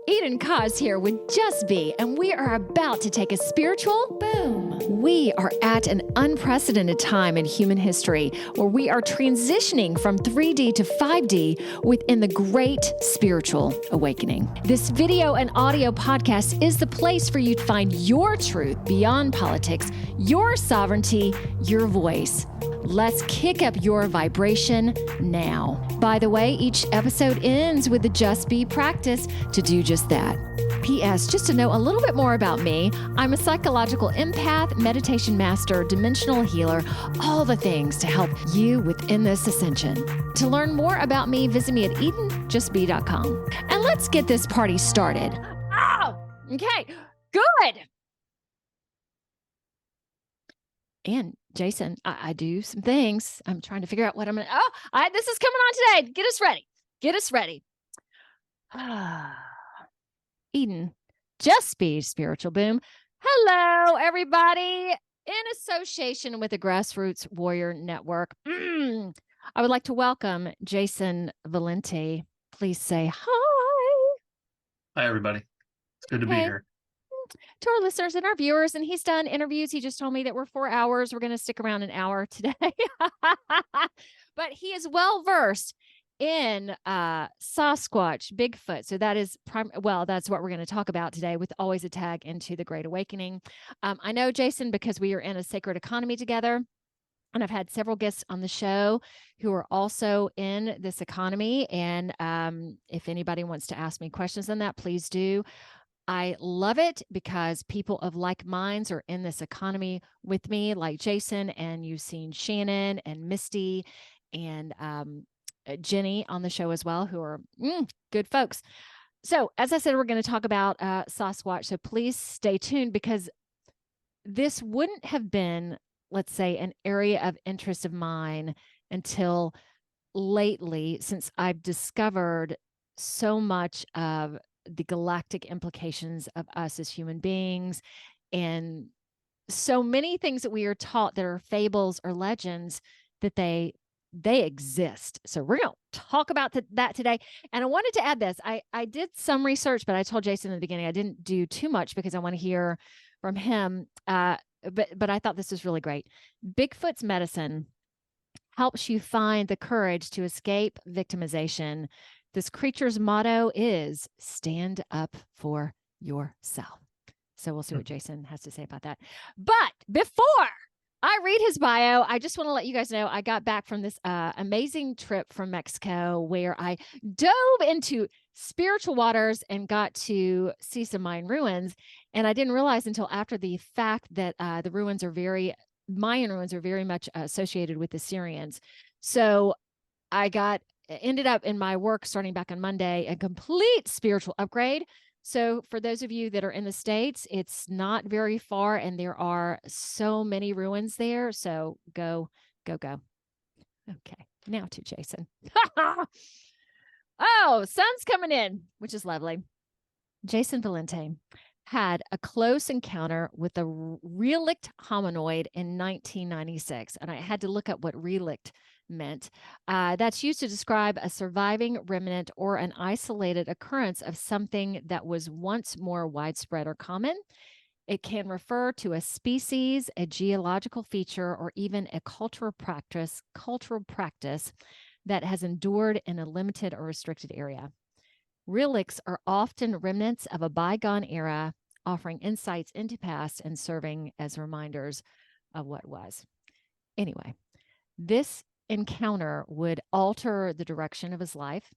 Eden Koz here with Just Be, and we are about to take a spiritual boom. We are at an unprecedented time in human history where we are transitioning from 3D to 5D within the great spiritual awakening. This video and audio podcast is the place for you to find your truth beyond politics, your sovereignty, your voice. Let's kick up your vibration now. By the way, each episode ends with the Just Be practice to do just that. P.S. Just to know a little bit more about me, I'm a psychological empath, meditation master, dimensional healer, all the things to help you within this ascension. To learn more about me, visit me at edenjustbe.com. And let's get this party started. Oh, okay, good. And Jason, I do some things. I'm trying to figure out what I'm going to, this is coming on today. Get us ready. Get us ready. Eden, Just Be Spiritual Boom. Hello, everybody. In association with the Grassroots Warrior Network, I would like to welcome Jason Valenti. Please say hi. Hi, everybody. It's good to be here. To our listeners and our viewers, and he's done interviews. He just told me that we're 4 hours. We're going to stick around an hour today. But he is well-versed in Sasquatch, Bigfoot. So that is, that's what we're going to talk about today with always a tag into the Great Awakening. I know Jason because we are in a sacred economy together. And I've had several guests on the show who are also in this economy. And if anybody wants to ask me questions on that, please do. I love it because people of like minds are in this economy with me, like Jason, and you've seen Shannon and Misty and Jenny on the show as well, who are good folks. So as I said, we're going to talk about Sasquatch. So please stay tuned because this wouldn't have been, let's say, an area of interest of mine until lately, since I've discovered so much of the galactic implications of us as human beings, and so many things that we are taught that are fables or legends that they exist. So we're going to talk about that today. And I wanted to add this. I did some research, but I told Jason in the beginning I didn't do too much because I want to hear from him. But I thought this was really great. Bigfoot's medicine helps you find the courage to escape victimization. This creature's motto is stand up for yourself. So we'll see what Jason has to say about that. But before I read his bio, I just want to let you guys know I got back from this amazing trip from Mexico where I dove into spiritual waters and got to see some Mayan ruins. And I didn't realize until after the fact that the Mayan ruins are very much associated with the Syrians. So I ended up in my work starting back on Monday, a complete spiritual upgrade. So for those of you that are in the States, it's not very far and there are so many ruins there. So go. Okay, now to Jason. Oh, sun's coming in, which is lovely. Jason Valenti had a close encounter with a relict hominoid in 1996. And I had to look up what relict meant. That's used to describe a surviving remnant or an isolated occurrence of something that was once more widespread or common. It can refer to a species, a geological feature, or even a cultural practice that has endured in a limited or restricted area. Relicts are often remnants of a bygone era, offering insights into past and serving as reminders of what was. Anyway, this encounter would alter the direction of his life.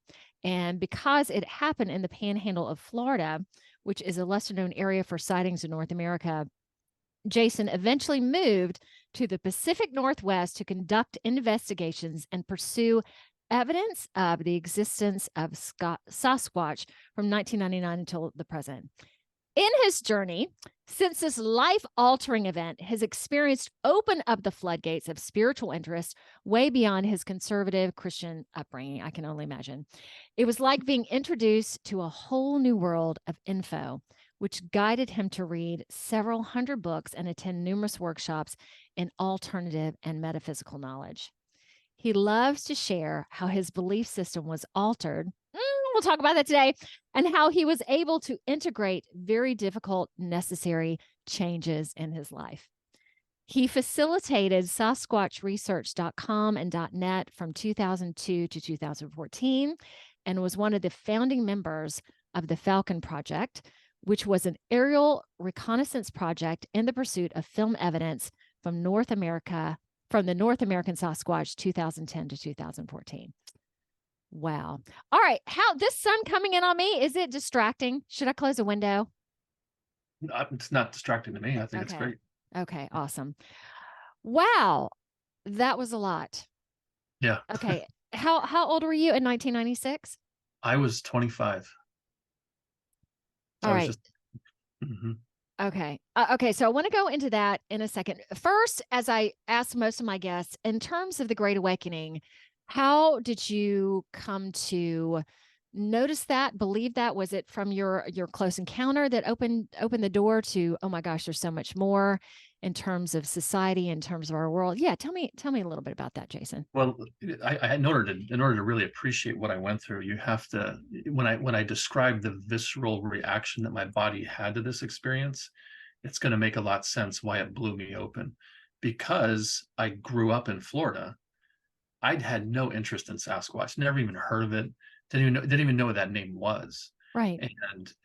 And because it happened in the panhandle of Florida, which is a lesser known area for sightings in North America, Jason eventually moved to the Pacific Northwest to conduct investigations and pursue evidence of the existence of Sasquatch from 1999 until the present. In his journey, since this life-altering event, his experience opened up the floodgates of spiritual interest way beyond his conservative Christian upbringing. I can only imagine. It was like being introduced to a whole new world of info, which guided him to read several hundred books and attend numerous workshops in alternative and metaphysical knowledge. He loves to share how his belief system was altered We'll talk about that today, and how he was able to integrate very difficult, necessary changes in his life. He facilitated SasquatchResearch.com and .net from 2002 to 2014 and was one of the founding members of the Falcon Project, which was an aerial reconnaissance project in the pursuit of film evidence from the North American Sasquatch 2010 to 2014. Wow. All right. How this sun coming in on me, is it distracting? Should I close a window? It's not distracting to me. I think it's great. Okay, awesome. Wow. That was a lot. Yeah. Okay. How old were you in 1996? I was 25. All right. Mhm. Okay. Okay. So I want to go into that in a second. First, as I asked most of my guests, in terms of the Great Awakening, how did you come to notice that, believe that? Was it from your close encounter that opened the door to, oh my gosh, there's so much more in terms of society, in terms of our world? Yeah, tell me a little bit about that, Jason. Well, in order to really appreciate what I went through, you have to, when I describe the visceral reaction that my body had to this experience, it's going to make a lot of sense why it blew me open. Because I grew up in Florida, I'd had no interest in Sasquatch, never even heard of it, didn't even know what that name was. Right.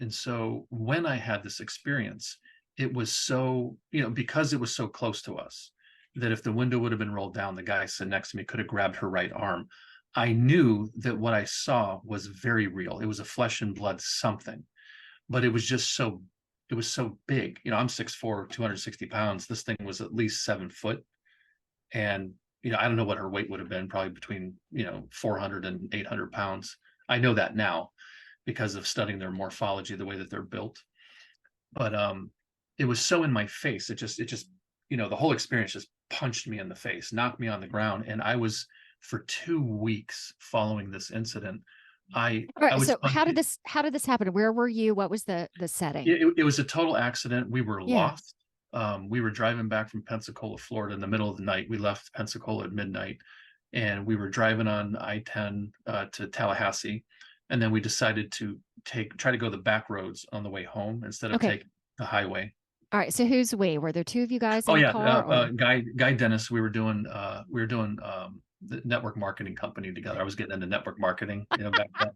And so when I had this experience, it was so, because it was so close to us, that if the window would have been rolled down, the guy sitting next to me could have grabbed her right arm. I knew that what I saw was very real. It was a flesh and blood something, but it was so big. I'm 6'4", 260 pounds. This thing was at least 7 foot. And, I don't know what her weight would have been, probably between, 400 and 800 pounds. I know that now because of studying their morphology, the way that they're built. But it was so in my face. It just, the whole experience just punched me in the face, knocked me on the ground. And I was, for 2 weeks following this incident, All right. I was, So how did this happen? Where were you? What was the setting? it was a total accident. We were Yeah. lost. We were driving back from Pensacola, Florida in the middle of the night. We left Pensacola at midnight, and we were driving on I-10 to Tallahassee. And then we decided to try to go the back roads on the way home instead of taking the highway. All right. So who's we? Were there two of you guys in Oh the yeah, car? Guy Dennis. We were doing the network marketing company together. I was getting into network marketing, back then.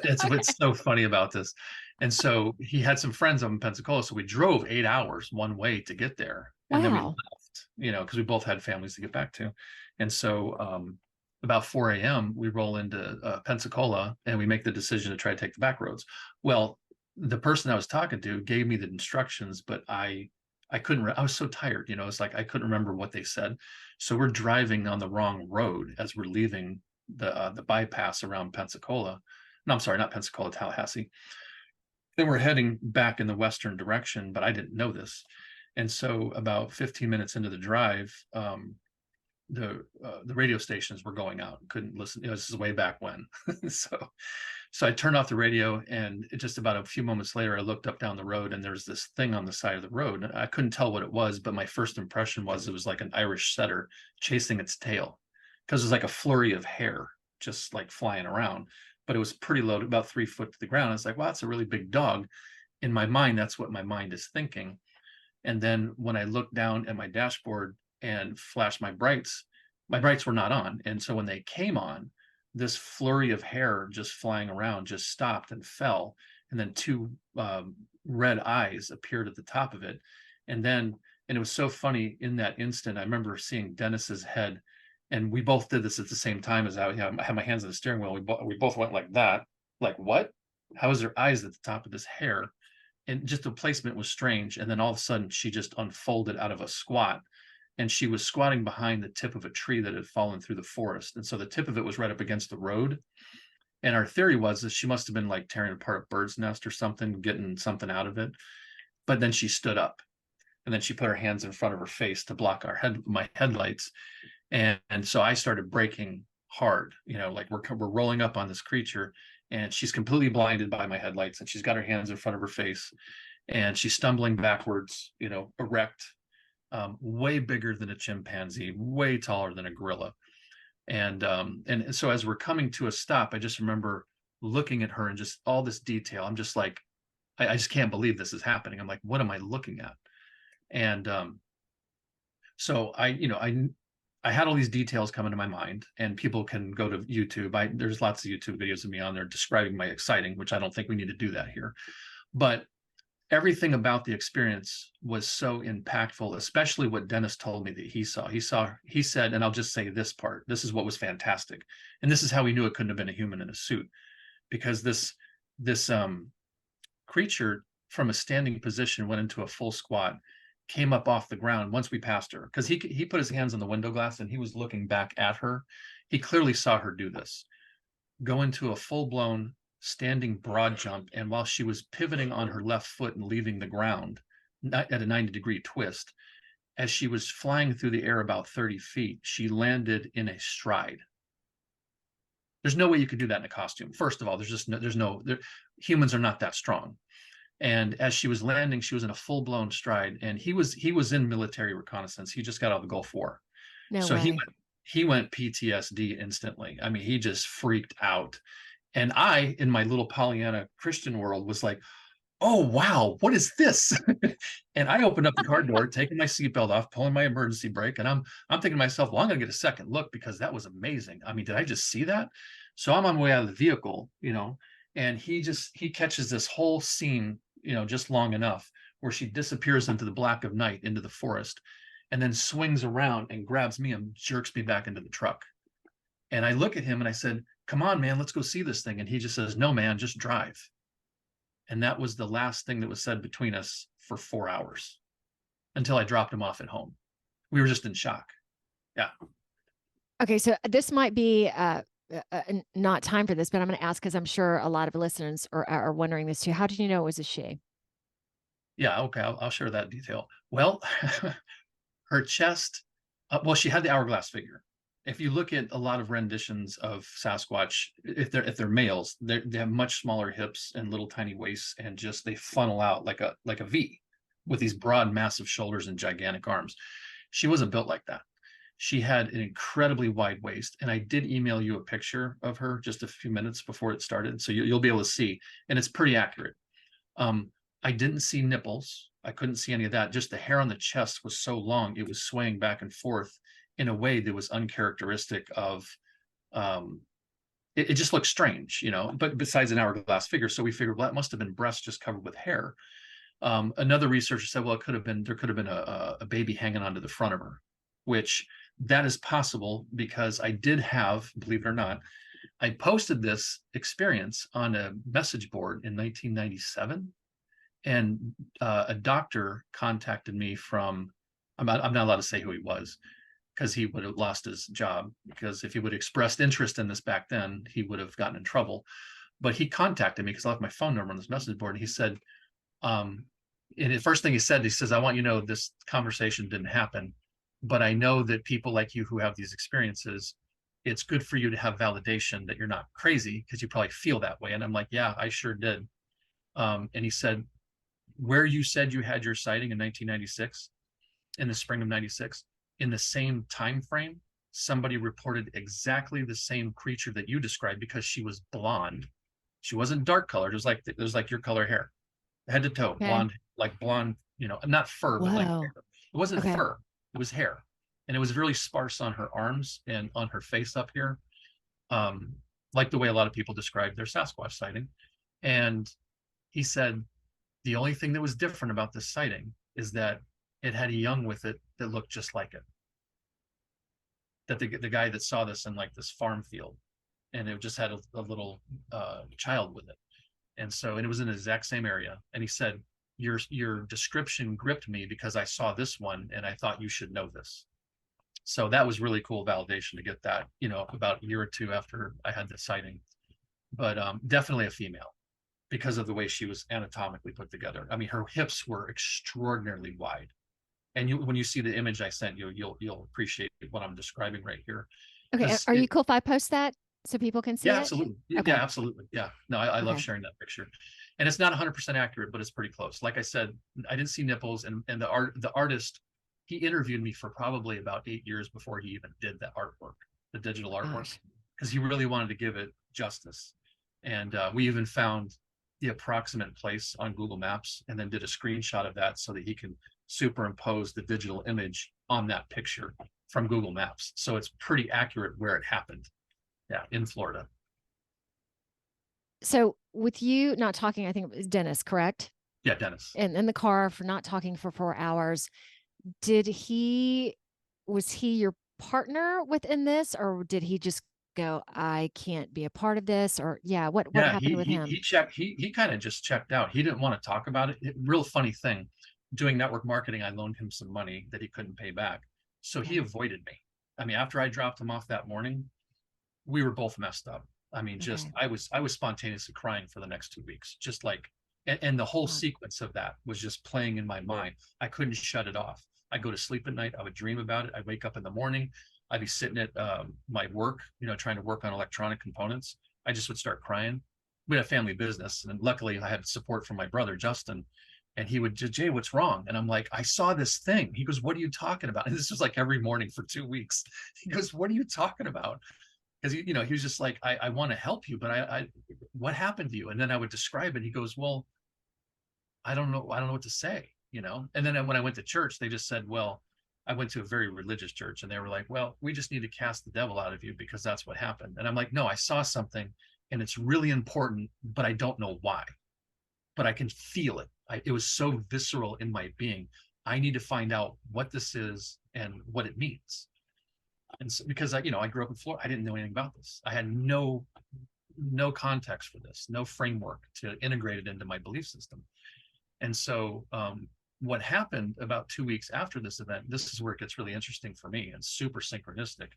It's what's so funny about this. And so he had some friends up in Pensacola, so we drove 8 hours one way to get there, and then we Wow. left, because we both had families to get back to. And so about 4 a.m. we roll into Pensacola, and we make the decision to try to take the back roads. Well, the person I was talking to gave me the instructions, but I couldn't. I was so tired, it's like I couldn't remember what they said. So we're driving on the wrong road as we're leaving the bypass around Pensacola. No, I'm sorry, not Pensacola, Tallahassee. Then we're heading back in the western direction, but I didn't know this. And so about 15 minutes into the drive, the radio stations were going out. Couldn't listen. This is way back when. So I turned off the radio, and just about a few moments later, I looked up down the road, and there's this thing on the side of the road. I couldn't tell what it was, but my first impression was it was like an Irish setter chasing its tail, because it was like a flurry of hair just like flying around. But it was pretty low, about 3 foot to the ground. It's like, wow, that's a really big dog. In my mind, that's what my mind is thinking. And then when I looked down at my dashboard and flashed my brights were not on. And so when they came on, this flurry of hair just flying around just stopped and fell. And then two red eyes appeared at the top of it. And it was so funny in that instant, I remember seeing Dennis's head. And we both did this at the same time as I had my hands on the steering wheel. We both went like that. Like, what? How is there eyes at the top of this hair? And just the placement was strange. And then all of a sudden, she just unfolded out of a squat. And she was squatting behind the tip of a tree that had fallen through the forest. And so the tip of it was right up against the road. And our theory was that she must have been like tearing apart a bird's nest or something, getting something out of it. But then she stood up. And then she put her hands in front of her face to block my headlights. And so I started braking hard, like we're rolling up on this creature, and she's completely blinded by my headlights, and she's got her hands in front of her face, and she's stumbling backwards, erect, way bigger than a chimpanzee, way taller than a gorilla. And so as we're coming to a stop, I just remember looking at her and just all this detail. I'm just like, I just can't believe this is happening. I'm like, what am I looking at? And so I had all these details come into my mind, and people can go to YouTube. There's lots of YouTube videos of me on there describing my exciting, which I don't think we need to do that here. But everything about the experience was so impactful, especially what Dennis told me that he saw. He said, and I'll just say this part, this is what was fantastic. And this is how we knew it couldn't have been a human in a suit, because this creature from a standing position went into a full squat, came up off the ground once we passed her, because he put his hands on the window glass and he was looking back at her. He clearly saw her do this, go into a full-blown standing broad jump, and while she was pivoting on her left foot and leaving the ground at a 90-degree twist, as she was flying through the air about 30 feet, she landed in a stride. There's no way you could do that in a costume. First of all, humans are not that strong. And as she was landing, she was in a full-blown stride. And he was in military reconnaissance. He just got out of the Gulf War. No So way. he went PTSD instantly. I mean, he just freaked out. And I, in my little Pollyanna Christian world, was like, oh, wow, what is this? And I opened up the car door, taking my seatbelt off, pulling my emergency brake. And I'm thinking to myself, well, I'm going to get a second look, because that was amazing. I mean, did I just see that? So I'm on my way out of the vehicle, and he catches this whole scene, just long enough where she disappears into the black of night, into the forest, and then swings around and grabs me and jerks me back into the truck. And I look at him and I said, come on, man, let's go see this thing. And he just says, no, man, just drive. And that was the last thing that was said between us for 4 hours, until I dropped him off at home. We were just in shock. Yeah. Okay, so this might be not time for this, but I'm going to ask, because I'm sure a lot of listeners are wondering this too. How did you know it was a she? Yeah. Okay. I'll share that detail. Well, her chest, well, she had the hourglass figure. If you look at a lot of renditions of Sasquatch, if they're males, they have much smaller hips and little tiny waists, and just they funnel out like a V, with these broad, massive shoulders and gigantic arms. She wasn't built like that. She had an incredibly wide waist, and I did email you a picture of her just a few minutes before it started, so you'll be able to see, and it's pretty accurate. I didn't see nipples. I couldn't see any of that. Just the hair on the chest was so long, it was swaying back and forth in a way that was uncharacteristic of, it just looked strange, but besides an hourglass figure. So we figured, well, that must have been breasts just covered with hair. Another researcher said, well, there could have been a baby hanging onto the front of her, which that is possible, because I did have, believe it or not, I posted this experience on a message board in 1997. And a doctor contacted me from, I'm not allowed to say who he was, because he would have lost his job, because if he would have expressed interest in this back then, he would have gotten in trouble. But he contacted me because I left my phone number on this message board. And he said, and the first thing he says, I want you to know this conversation didn't happen, but I know that people like you who have these experiences, it's good for you to have validation that you're not crazy, because you probably feel that way. And I'm like, yeah, I sure did. And he said, where you said you had your sighting in 1996, in the spring of 96, in the same time frame, somebody reported exactly the same creature that you described, because she was blonde. She wasn't dark colored. It was like your color hair, head to toe, Okay. blonde, like blonde, not fur, but like hair. It wasn't fur, it was hair. And it was really sparse on her arms and on her face up here, like the way a lot of people describe their Sasquatch sighting. And he said, the only thing that was different about this sighting is that it had a young with it that looked just like it. That the guy that saw this in like this farm field, and it just had a little child with it. And it was in the exact same area. And he said, your description gripped me, because I saw this one and I thought you should know this. So that was really cool validation to get that, about a year or two after I had the sighting. But definitely a female, because of the way she was anatomically put together. I mean, her hips were extraordinarily wide. And when you see the image I sent you, you'll appreciate what I'm describing right here. Okay. Are you cool if I post that so people can see it? Yeah, absolutely. Okay. Yeah, absolutely. Yeah. No, I love sharing that picture. And it's not 100% accurate, but it's pretty close. Like I said, I didn't see nipples, and the artist, he interviewed me for probably about 8 years before he even did that artwork, the digital artwork, because he really wanted to give it justice. And we even found the approximate place on Google Maps and then did a screenshot of that so that he can superimpose the digital image on that picture from Google Maps. So it's pretty accurate where it happened. Yeah, in Florida. So with you not talking, I think it was Dennis, correct? Yeah, Dennis. And in the car for not talking for 4 hours. Did he, was he your partner within this, or did he just go, I can't be a part of this? Or yeah, what Yeah, happened with him? he kind of just checked out. He didn't want to talk about it. Real funny thing. Doing network marketing, I loaned him some money that he couldn't pay back. So he Okay. avoided me. I mean, after I dropped him off that morning, we were both messed up. I mean, just Okay. I was spontaneously crying for the next 2 weeks. Just like and the whole Wow. sequence of that was just playing in my mind. I couldn't shut it off. I go to sleep at night. I would dream about it. I'd wake up in the morning. I'd be sitting at my work, trying to work on electronic components. I just would start crying. We had a family business, and luckily I had support from my brother Justin, and he would just, Jay, what's wrong? And I'm like, I saw this thing. He goes, what are you talking about? And this was like every morning for 2 weeks. He goes, what are you talking about? Because he was just like, I want to help you, but I what happened to you? And then I would describe it. He goes, well, I don't know what to say. And then when I went to church, they just said, well, I went to a very religious church, and they were like, well, we just need to cast the devil out of you because that's what happened. And I'm like, no, I saw something, and it's really important, but I don't know why. But I can feel it. It was so visceral in my being. I need to find out what this is and what it means. And so, because I grew up in Florida, I didn't know anything about this. I had no context for this, no framework to integrate it into my belief system. And so what happened about 2 weeks after this event, this is where it gets really interesting for me and super synchronistic,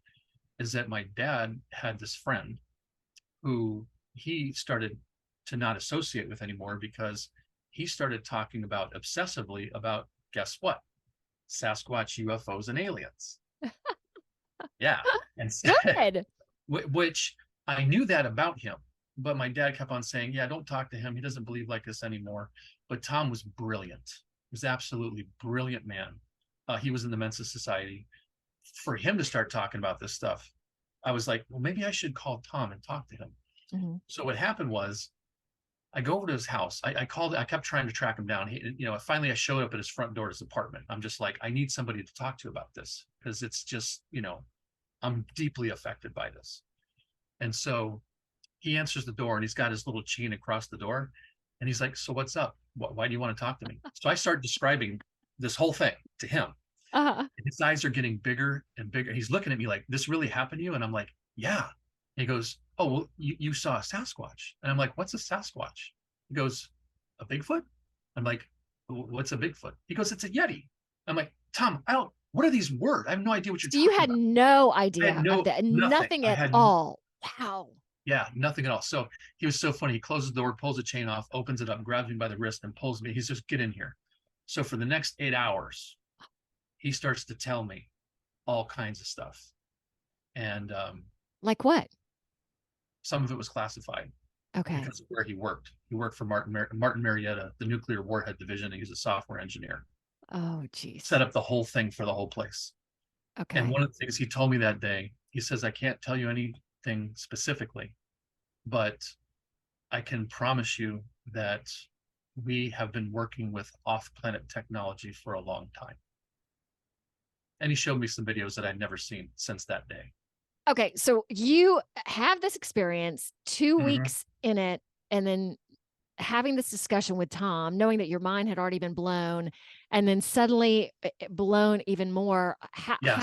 is that my dad had this friend who he started to not associate with anymore because he started talking about obsessively about, guess what? Sasquatch, UFOs, and aliens. Yeah. And Good. which I knew that about him, but my dad kept on saying, yeah, don't talk to him. He doesn't believe like this anymore. But Tom was brilliant. He was absolutely brilliant man. He was in the Mensa Society. For him to start talking about this stuff, I was like, well, maybe I should call Tom and talk to him. Hmm. So what happened was I go over to his house. I called, I kept trying to track him down. Finally I showed up at his front door, his apartment. I'm just like, I need somebody to talk to about this because it's just, I'm deeply affected by this. And so he answers the door, and he's got his little chain across the door. And he's like, so what's up? Why do you want to talk to me? So I start describing this whole thing to him. Uh, And his eyes are getting bigger and bigger. He's looking at me like, this really happened to you? And I'm like, yeah. And he goes, oh, well, you saw a Sasquatch. And I'm like, what's a Sasquatch? He goes, a Bigfoot? I'm like, what's a Bigfoot? He goes, it's a Yeti. I'm like, Tom, what are these words? I have no idea what you're so you talking had about. no I had idea of that, nothing. nothing I at had all. Wow. Yeah, nothing at all. So he was so funny. He closes the door, pulls the chain off, opens it up, grabs me by the wrist, and pulls me. He's just, get in here. So for the next 8 hours, he starts to tell me all kinds of stuff. And Like what? some of it was classified Okay. because of where he worked. He worked for Martin Marietta, the nuclear warhead division. And he was a software engineer. Oh, geez. Set up the whole thing for the whole place. And Okay. one of the things he told me that day, he says, I can't tell you anything specifically, but I can promise you that we have been working with off-planet technology for a long time. And he showed me some videos that I'd never seen since that day. Okay. So you have this experience, 2 Mm-hmm. weeks in it, and then having this discussion with Tom, knowing that your mind had already been blown, and then suddenly blown even more. Yes.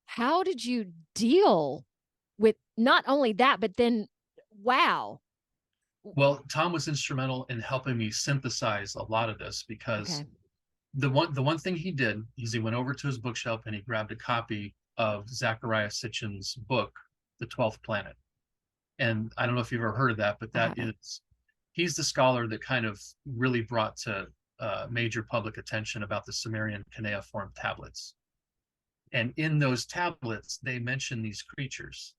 How did you deal with not only that, but then wow. Well, Tom was instrumental in helping me synthesize a lot of this because Okay. the one thing he did is he went over to his bookshelf and he grabbed a copy of Zachariah Sitchin's book, The 12th Planet. And I don't know if you've ever heard of that, but I haven't. he's the scholar that kind of really brought to major public attention about the Sumerian cuneiform tablets. And in those tablets, they mention these creatures.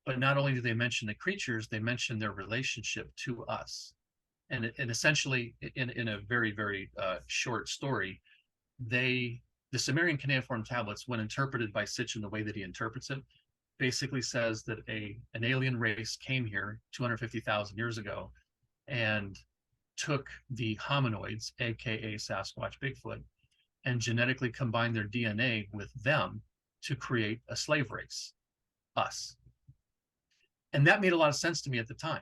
But not only do they mention the creatures, they mention their relationship to us. And essentially, in a very, very short story, the Sumerian cuneiform tablets, when interpreted by Sitchin the way that he interprets it, basically says that an alien race came here 250,000 years ago and took the hominoids, aka Sasquatch, Bigfoot, and genetically combined their DNA with them to create a slave race, us. And that made a lot of sense to me at the time.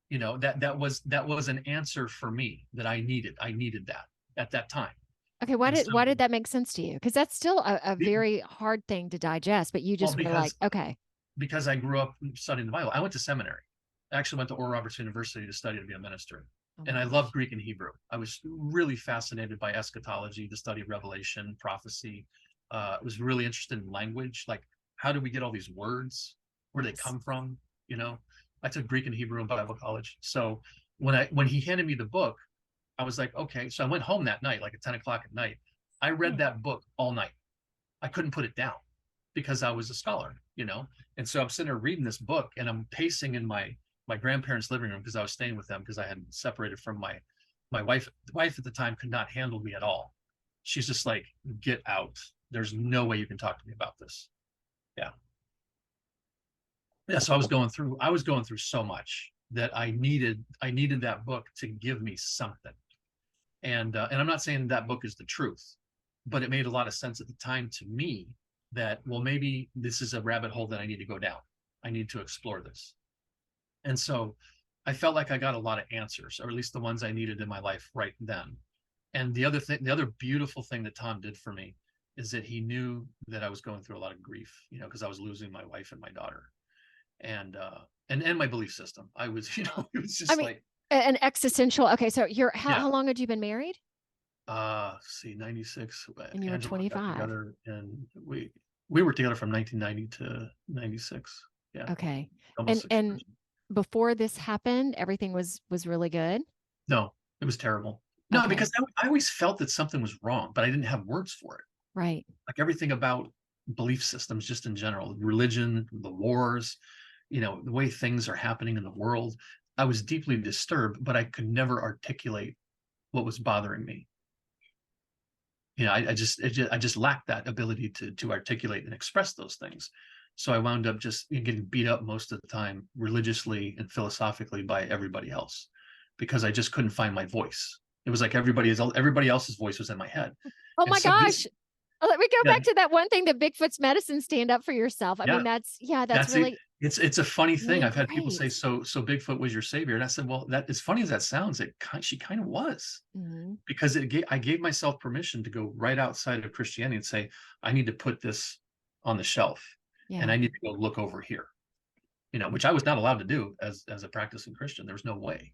You know, that was an answer for me that I needed. I needed that at that time. Okay, And so, why did that make sense to you? Because that's still a very hard thing to digest, but you well, just were like, okay. because I grew up studying the Bible. I went to seminary. I actually went to Oral Roberts University to study to be a minister. Oh And my I gosh. love Greek and Hebrew. I was really fascinated by eschatology, the study of Revelation, prophecy. I was really interested in language, like how do we get all these words? Where do they Yes. come from? You know, I took Greek and Hebrew in Bible college. So when he handed me the book, I was like, okay. So I went home that night, like at 10 o'clock at night. I read that book all night. I couldn't put it down because I was a scholar, you know. And so I'm sitting there reading this book, and I'm pacing in my grandparents' living room because I was staying with them because I had separated from my wife. The wife at the time could not handle me at all. She's just like, get out. There's no way you can talk to me about this. Yeah. Yeah. So I was going through so much that I needed that book to give me something. And I'm not saying that book is the truth, but it made a lot of sense at the time to me that, well, maybe this is a rabbit hole that I need to go down. I need to explore this. And so I felt like I got a lot of answers, or at least the ones I needed in my life right then. And the other beautiful thing that Tom did for me is that he knew that I was going through a lot of grief, you know, because I was losing my wife and my daughter, and my belief system. I was, you know, it was I just mean, like, an existential. Okay, so you're yeah. how long had you been married? See, 96. And you were Angela got 25. together, and we were together from 1990 to 96. Yeah, Okay. almost 6 years. And before this happened, everything was really good. No, it was terrible. No, Okay. because I always felt that something was wrong, but I didn't have words for it. Right. Like everything about belief systems, just in general, religion, the wars, you know, the way things are happening in the world. I was deeply disturbed, but I could never articulate what was bothering me. You know, I just lacked that ability to articulate and express those things. So I wound up just getting beat up most of the time, religiously and philosophically, by everybody else, because I just couldn't find my voice. It was like everybody else's voice was in my head. Oh And my so this, gosh. Let me go yeah, back to that one thing that Bigfoot's medicine, stand up for yourself. I mean, yeah, that's that's it. really, It's a funny thing. really I've had people say, great. so Bigfoot was your savior, and I said, well, that, as funny as that sounds, she kind of was, Mhm. because I gave myself permission to go right outside of Christianity and say, I need to put this on the shelf, and Yeah. I need to go look over here, you know, which I was not allowed to do as a practicing Christian. There was no way,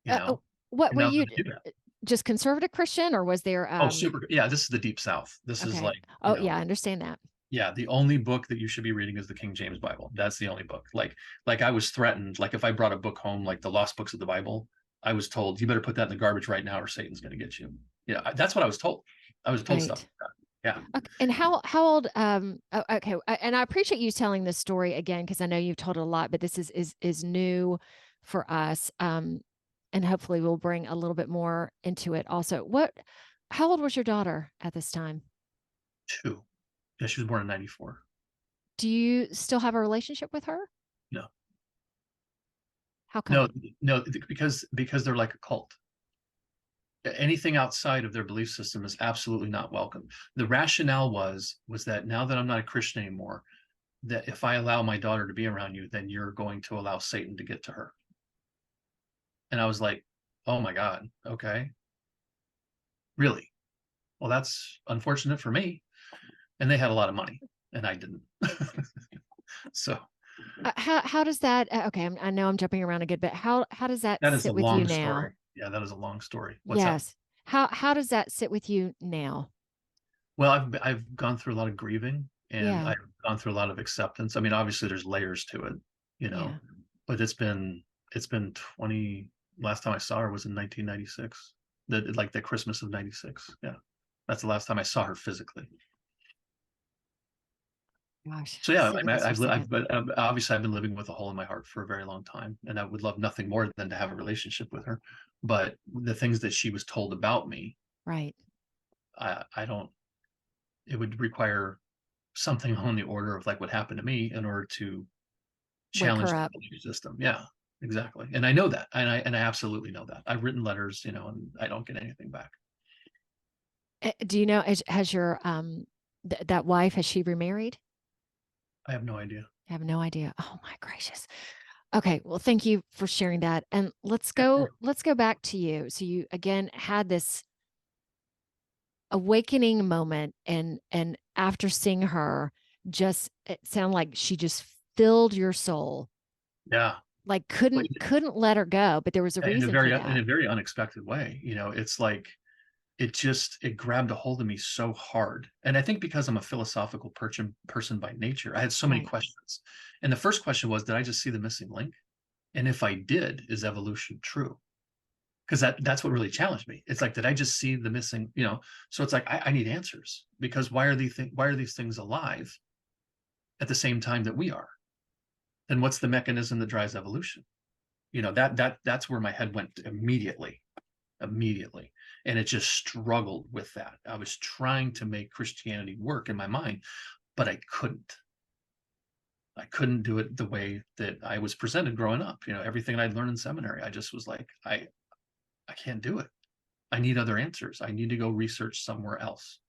you know, What and were now I'm you going to do that. just conservative Christian or was there Oh, super. Yeah, this is the deep South. This is okay. like, you Oh know, yeah, I understand that. yeah, the only book that you should be reading is the King James Bible. That's the only book. Like I was threatened, like if I brought a book home, like the lost books of the Bible, I was told, you better put that in the garbage right now or Satan's going to get you. Yeah, that's what I was told. I was told stuff Right. like that. Yeah. Okay. And how old okay, and I appreciate you telling this story again because I know you've told it a lot, but this is new for us. And hopefully we'll bring a little bit more into it also. How old was your daughter at this time? Two. Yeah, she was born in 94. Do you still have a relationship with her? No. How No, come? no, because they're like a cult. Anything outside of their belief system is absolutely not welcome. The rationale was that now that I'm not a Christian anymore, that if I allow my daughter to be around you, then you're going to allow Satan to get to her. And I was like, oh my God, okay, really? Well, that's unfortunate for me. And they had a lot of money, and I didn't. So How does that okay, I know I'm jumping around a good bit. How does that that is a sit with you long now? story. Yeah, that is a long story. What's that? Yes. How does that sit with you now? Well, I've gone through a lot of grieving, and Yeah. I've gone through a lot of acceptance. I mean, obviously there's layers to it, you know, Yeah. but it's been 20. Last time I saw her was in 1996. The Christmas of 96. Yeah. That's the last time I saw her physically. Gosh, So yeah, sit I with mean, us for a I've second. but obviously I've been living with a hole in my heart for a very long time, and I would love nothing more than to have a relationship with her. But the things that she was told about me, Right. I don't. It would require something on the order of like what happened to me in order to Wake challenge her the up. belief system. Yeah, exactly. And I know that, and I absolutely know that. I've written letters, and I don't get anything back. Do you know, has your that wife, has she remarried? I have no idea. I have no idea. Oh my gracious. Okay, well, thank you for sharing that. And Yeah, sure. let's go back to you. So you again had this awakening moment, and after seeing her, just it sounded like she just filled your soul. Yeah. Like But couldn't let her go, but there was a reason for in that. a very unexpected way. It's like it grabbed a hold of me so hard. And I think because I'm a philosophical person by nature, I had so many Right. questions. And the first question was, did I just see the missing link? And if I did, is evolution true? Because that's what really challenged me. It's like, did I just see the missing, So it's like I need answers, because why are these things alive at the same time that we are? And what's the mechanism that drives evolution? That's where my head went immediately. And it just struggled with that. I was trying to make Christianity work in my mind, but I couldn't do it the way that I was presented growing up. Everything I'd learned in seminary, I just was like, I can't do it. I need other answers. I need to go research somewhere else.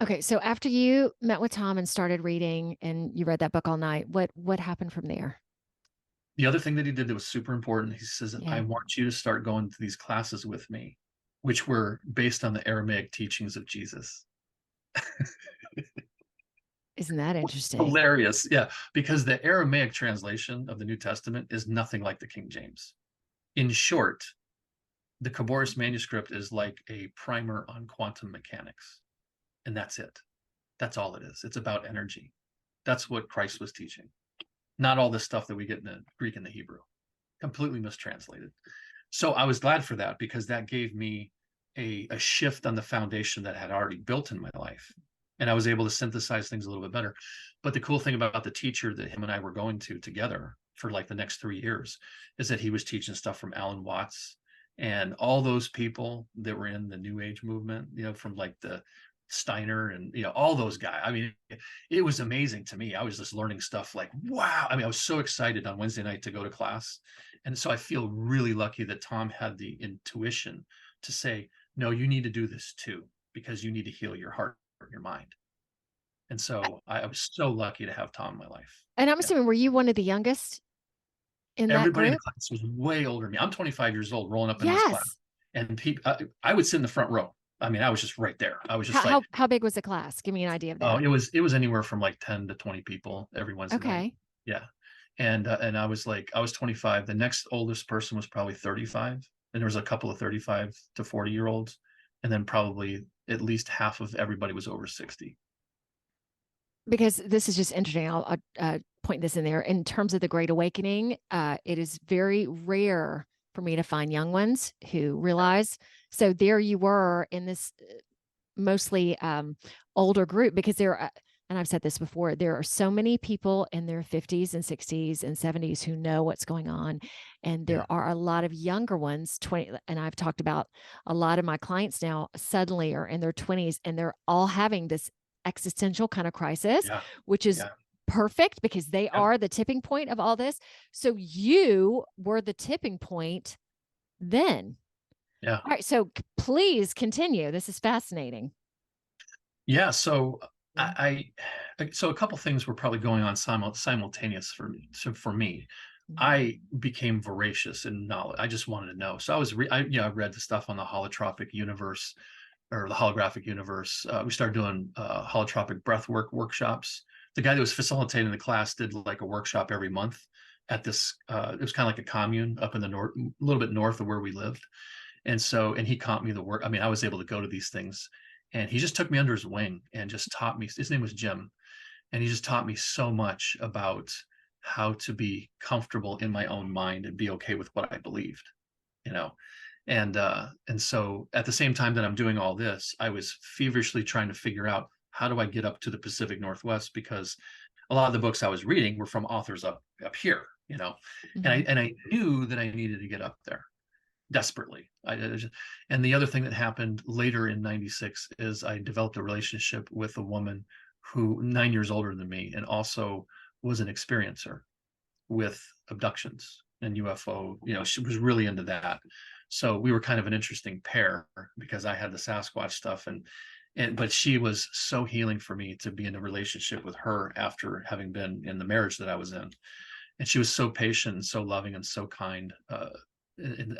Okay, so after you met with Tom and started reading and you read that book all night, what happened from there? The other thing that he did that was super important, he says, I Yeah. want you to start going to these classes with me, which were based on the Aramaic teachings of Jesus. Isn't that interesting? Hilarious. Yeah, because the Aramaic translation of the New Testament is nothing like the King James. In short, the Khaboris manuscript is like a primer on quantum mechanics, and that's it. That's all it is. It's about energy. That's what Christ was teaching, not all this stuff that we get in the Greek and the Hebrew. Completely mistranslated. So I was glad for that, because that gave me a shift on the foundation that I had already built in my life. And I was able to synthesize things a little bit better. But the cool thing about the teacher that him and I were going to together for like the next 3 years is that he was teaching stuff from Alan Watts and all those people that were in the New Age movement, from like the Steiner and all those guys. I mean, it was amazing to me. I was just learning stuff like, wow. I mean, I was so excited on Wednesday night to go to class. And so I feel really lucky that Tom had the intuition to say, no, you need to do this too, because you need to heal your heart and your mind. And so I was so lucky to have Tom in my life. And I'm Yeah. assuming, were you one of the youngest in that Everybody in the group? class was way older than me. I'm 25 years old rolling up in this class. Yes. And I would sit in the front row. I mean, I was just right there. I was just like, How big was the class? Give me an idea of oh, that. it was anywhere from like 10 to 20 people every Wednesday night. Okay. Yeah. And I was like, I was 25. The next oldest person was probably 35. And there was a couple of 35 to 40-year-olds. And then probably at least half of everybody was over 60. Because this is just interesting. I'll point this in there. In terms of the Great Awakening, it is very rare for me to find young ones who realize. So there you were in this mostly older group, because and I've said this before, there are so many people in their 50s and 60s and 70s who know what's going on. And Yeah. there are a lot of younger ones, 20, and I've talked about a lot of my clients now suddenly are in their 20s and they're all having this existential kind of crisis, Yeah. which is Yeah. perfect because they Yep. are the tipping point of all this. So you were the tipping point then. Yeah. All right. So please continue. This is fascinating. Yeah. So so a couple things were probably going on simultaneous for me. So for me, Mhm. I became voracious in knowledge. I just wanted to know. So I read the stuff on the holotropic universe or the holographic universe. We started doing holotropic breathwork workshops. The guy that was facilitating the class did like a workshop every month at this. It was kind of like a commune up in the north, a little bit north of where we lived. And he taught me the work. I mean, I was able to go to these things, and he just took me under his wing and just taught me. His name was Jim, and he just taught me so much about how to be comfortable in my own mind and be okay with what I believed, you know. And so at the same time that I'm doing all this, I was feverishly trying to figure out, how do I get up to the Pacific Northwest, because a lot of the books I was reading were from authors up here, and I Mhm. and I knew that I needed to get up there desperately. And the other thing that happened later in '96 is I developed a relationship with a woman who 9 years older than me, and also was an experiencer with abductions and UFO. She was really into that. So we were kind of an interesting pair because I had the Sasquatch stuff, but she was so healing for me to be in a relationship with her after having been in the marriage that I was in. And she was so patient and so loving and so kind,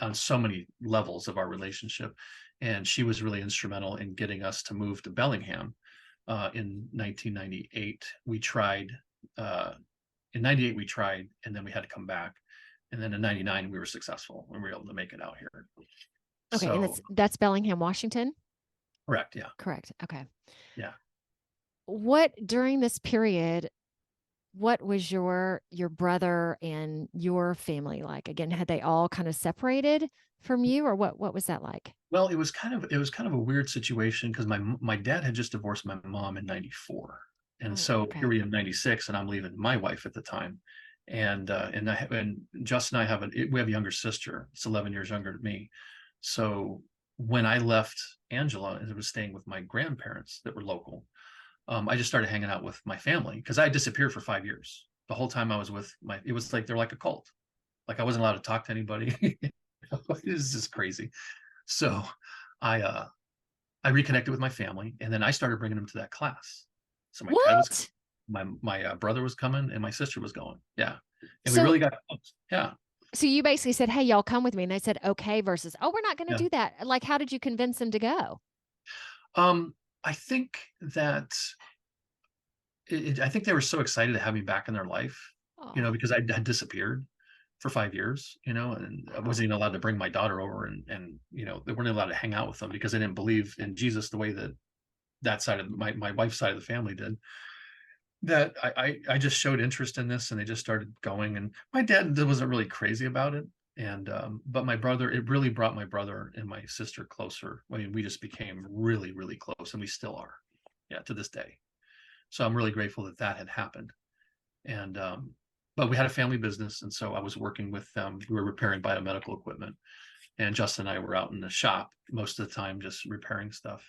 on so many levels of our relationship. And she was really instrumental in getting us to move to Bellingham. In 1998, we tried. In 98, we tried, and then we had to come back. And then in 99, we were successful and we were able to make it out here. Okay. And So, that's Bellingham, Washington. correct. Yeah. Correct. Okay. Yeah. What during this period, what was your brother and your family like? Again, had they all kind of separated from you, or what was that like? Well, it was kind of a weird situation because my dad had just divorced my mom in 94. And Oh, so here okay. we are in 96, and I'm leaving my wife at the time. And Justin and I we have a younger sister. It's 11 years younger than me. So when I left Angela and was staying with my grandparents that were local, I just started hanging out with my family because I disappeared for 5 years. The whole time I was with it was like they're like a cult. Like I wasn't allowed to talk to anybody. It was just crazy. So I I reconnected with my family, and then I started bringing them to that class. So my dad was, What? my brother was coming, and my sister was going. Yeah, and we So really got close. Yeah. so you basically said, "Hey, y'all come with me." And they said, "Okay," versus, "Oh, we're not going to Yeah. do that." Like, how did you convince them to go? I think that I think they were so excited to have me back in their life, Oh, because I had disappeared for 5 years, and I wow. wasn't even allowed to bring my daughter over, and they weren't allowed to hang out with them because they didn't believe in Jesus the way that side of my wife's side of the family did. That I just showed interest in this, and they just started going. And my dad wasn't really crazy about it, and but my brother, it really brought my brother and my sister closer. I mean, we just became really, really close, and we still are, yeah, to this day. So I'm really grateful that that had happened. And but we had a family business, and so I was working with them. We were repairing biomedical equipment, and Justin and I were out in the shop most of the time, just repairing stuff.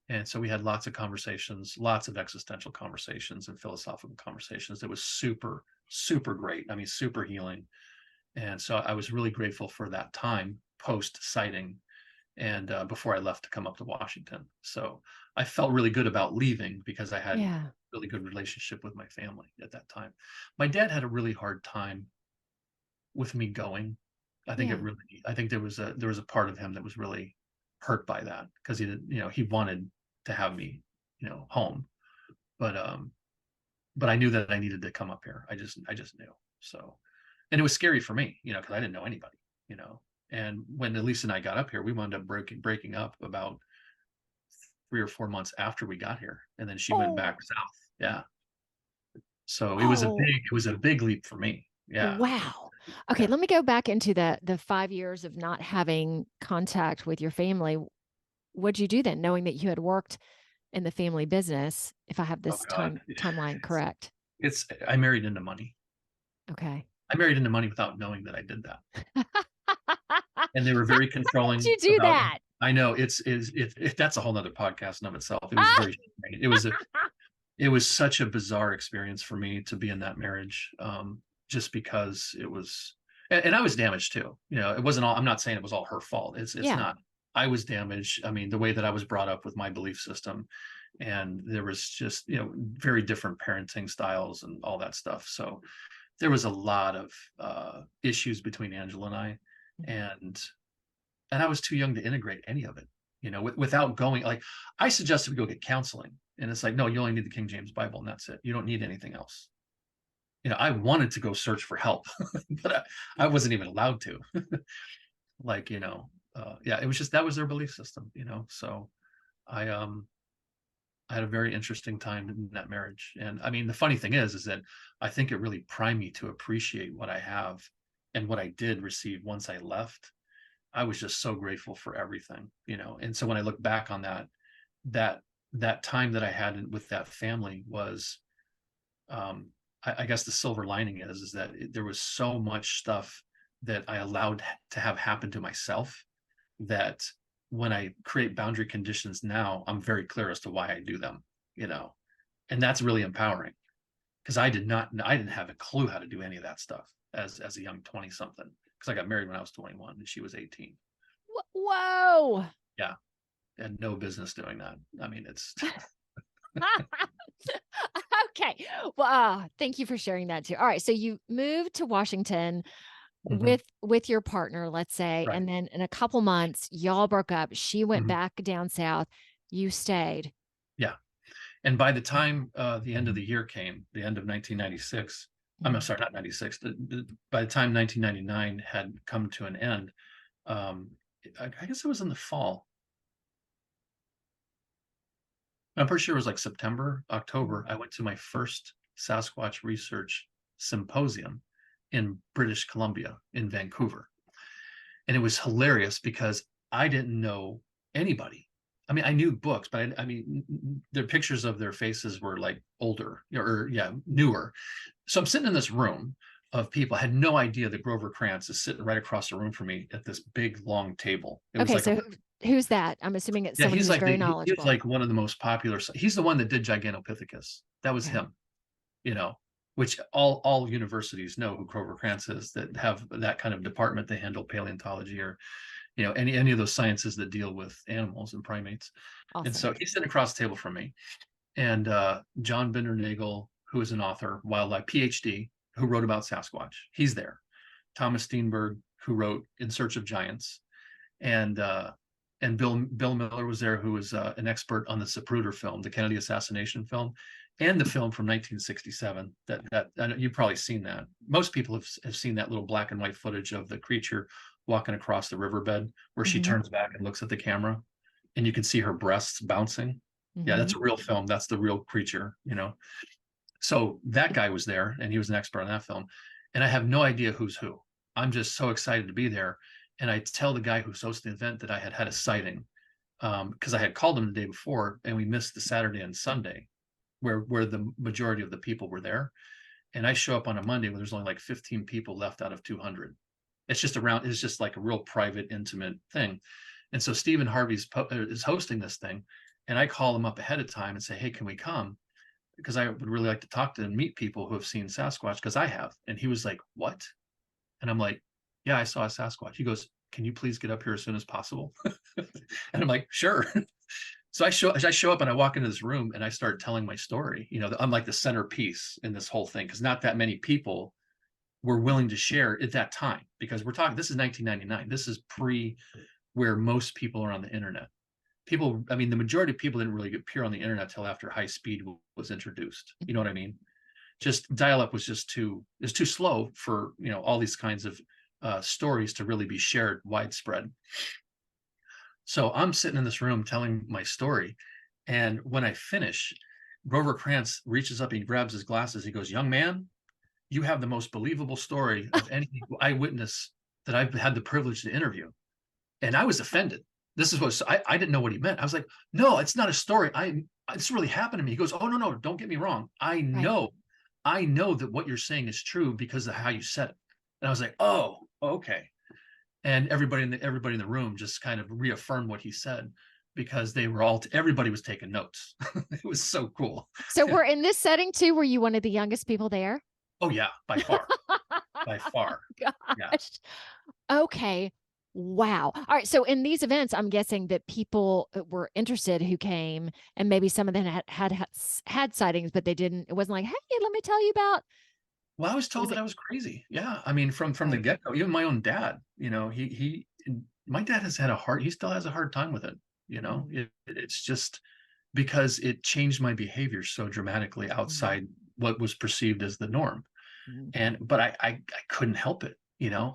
And so we had lots of conversations, lots of existential conversations and philosophical conversations. That was super, super great. I mean, super healing. And so I was really grateful for that time post sighting, and before I left to come up to Washington. So I felt really good about leaving because I had Yeah. really good relationship with my family at that time. My dad had a really hard time with me going. Yeah. I think there was a part of him that was really hurt by that because he did, he wanted to have me, home. But but I knew that I needed to come up here. I just knew. So, and it was scary for me, because I didn't know anybody, you know. And when Elise and I got up here, we wound up breaking up about 3 or 4 months after we got here, and then she went Oh, back south. Yeah. So oh, it was a big leap for me. Yeah. wow. Okay, Yeah. let me go back into the 5 years of not having contact with your family. What'd you do then, knowing that you had worked in the family business, if I have Oh this God. timeline correct? I married into money. Okay. I married into money without knowing that I did that. And they were very How'd controlling you do about. that? I know that's a whole nother podcast in of itself. It was very strange. It was such a bizarre experience for me to be in that marriage, just because it was, and I was damaged too. It wasn't all. I'm not saying it was all her fault. It's Yeah. not. I was damaged. I mean, the way that I was brought up with my belief system, and there was just very different parenting styles and all that stuff. So there was a lot of issues between Angela and I, Mhm. and I was too young to integrate any of it. Without going, like, I suggested we go get counseling, and it's like, no, you only need the King James Bible, and that's it. You don't need anything else. I wanted to go search for help, but I wasn't even allowed to. Like, yeah, it was just that was their belief system. So I I had a very interesting time in that marriage. And I mean, the funny thing is that I think it really primed me to appreciate what I have and what I did receive once I left. I was just so grateful for everything. And so when I look back on that that time that I had with that family was, I guess the silver lining is that there was so much stuff that I allowed to have happen to myself, that when I create boundary conditions now, I'm very clear as to why I do them, you know. And that's really empowering, because I didn't have a clue how to do any of that stuff as a young 20 something, because I got married when I was 21 and she was 18. Whoa. Yeah. And no business doing that. I mean, it's Okay. Well, thank you for sharing that too. All right. So you moved to Washington Mhm. with your partner, let's say, Right. and then in a couple months, y'all broke up. She went Mhm. back down south. You stayed. Yeah. And by the time the end of the year came, the end of 1996, I'm Mhm. sorry, not 96. By the time 1999 had come to an end, um, I guess it was in the fall. I'm pretty sure it was like September, October. Mhm. I went to my first Sasquatch research symposium in British Columbia, in Vancouver. And it was hilarious because I didn't know anybody. I mean, I knew books, but I mean, their pictures of their faces were like older, or yeah, newer. So I'm sitting in this room of people. I had no idea that Grover Krantz is sitting right across the room from me at this big long table. It was Okay. like a So who's that? I'm assuming it's yeah. someone He's who's like very he was knowledgeable. like one of the most popular. He's the one that did Gigantopithecus. That was Okay. him. You know, which all universities know who Grover Krantz is, that have that kind of department. They handle paleontology, or any of those sciences that deal with animals and primates. And Awesome. so he's sitting across the table from me, and John Bindernagel, who is an author, wildlife PhD, who wrote about Sasquatch, he's there. Thomas Steenberg, who wrote In Search of Giants, and Bill Miller was there, who was an expert on the Zapruder film, the Kennedy assassination film, and the film from 1967. That you've probably seen that. Most people have seen that little black and white footage of the creature walking across the riverbed, where she Hmm. turns back and looks at the camera, and you can see her breasts bouncing. Yeah, Hmm. that's a real film. That's the real creature. So that guy was there, and he was an expert on that film. And I have no idea who's who. I'm just so excited to be there. And I tell the guy who's hosting the event that I had had a sighting, because I had called him the day before, and we missed the Saturday and Sunday, where the majority of the people were there. And I show up on a Monday where there's only like 15 people left out of 200. It's just like a real private, intimate thing. And so Stephen Harvey's is hosting this thing, and I call him up ahead of time and say, "Hey, can we come? Because I would really like to talk to and meet people who have seen Sasquatch, because I have." And he was like, "What?" And I'm like, "Yeah, I saw a Sasquatch." He goes, "Can you please get up here as soon as possible?" And I'm like, "Sure." So I show up and I walk into this room and I start telling my story. I'm like the centerpiece in this whole thing, because not that many people were willing to share at that time, because we're talking, this is 1999. This is pre where most people are on the internet. I mean, the majority of people didn't really appear on the internet till after high speed was introduced. You know what I mean? Just dial up was too slow for all these kinds of stories to really be shared widespread. So I'm sitting in this room telling my story, and when I finish, Grover Krantz reaches up, he grabs his glasses, he goes, "Young man, you have the most believable story of any eyewitness that I've had the privilege to interview." And I was offended. This is what I didn't know what he meant. I was like, "No, it's not a story. It's really happened to me." He goes, "Oh, no, no, don't get me wrong. Right. I know that what you're saying is true because of how you said it." And I was like, "Oh, okay." And everybody in the room just kind of reaffirmed what he said, because everybody was taking notes. It was so cool. So we're in this setting too. Were you one of the youngest people there? Oh yeah, by far, by far. Yeah. Gosh. Okay. Wow. All right. So in these events, I'm guessing that people were interested who came, and maybe some of them had sightings, but they didn't. It wasn't like, hey, let me tell you about. Well, I was told Was that it I was crazy. Yeah, I mean, from the right? get go, even my own dad. My dad has had a hard. He still has a hard time with it. Mhm. It's just because it changed my behavior so dramatically Mhm. outside what was perceived as the norm. Mhm. But I couldn't help it.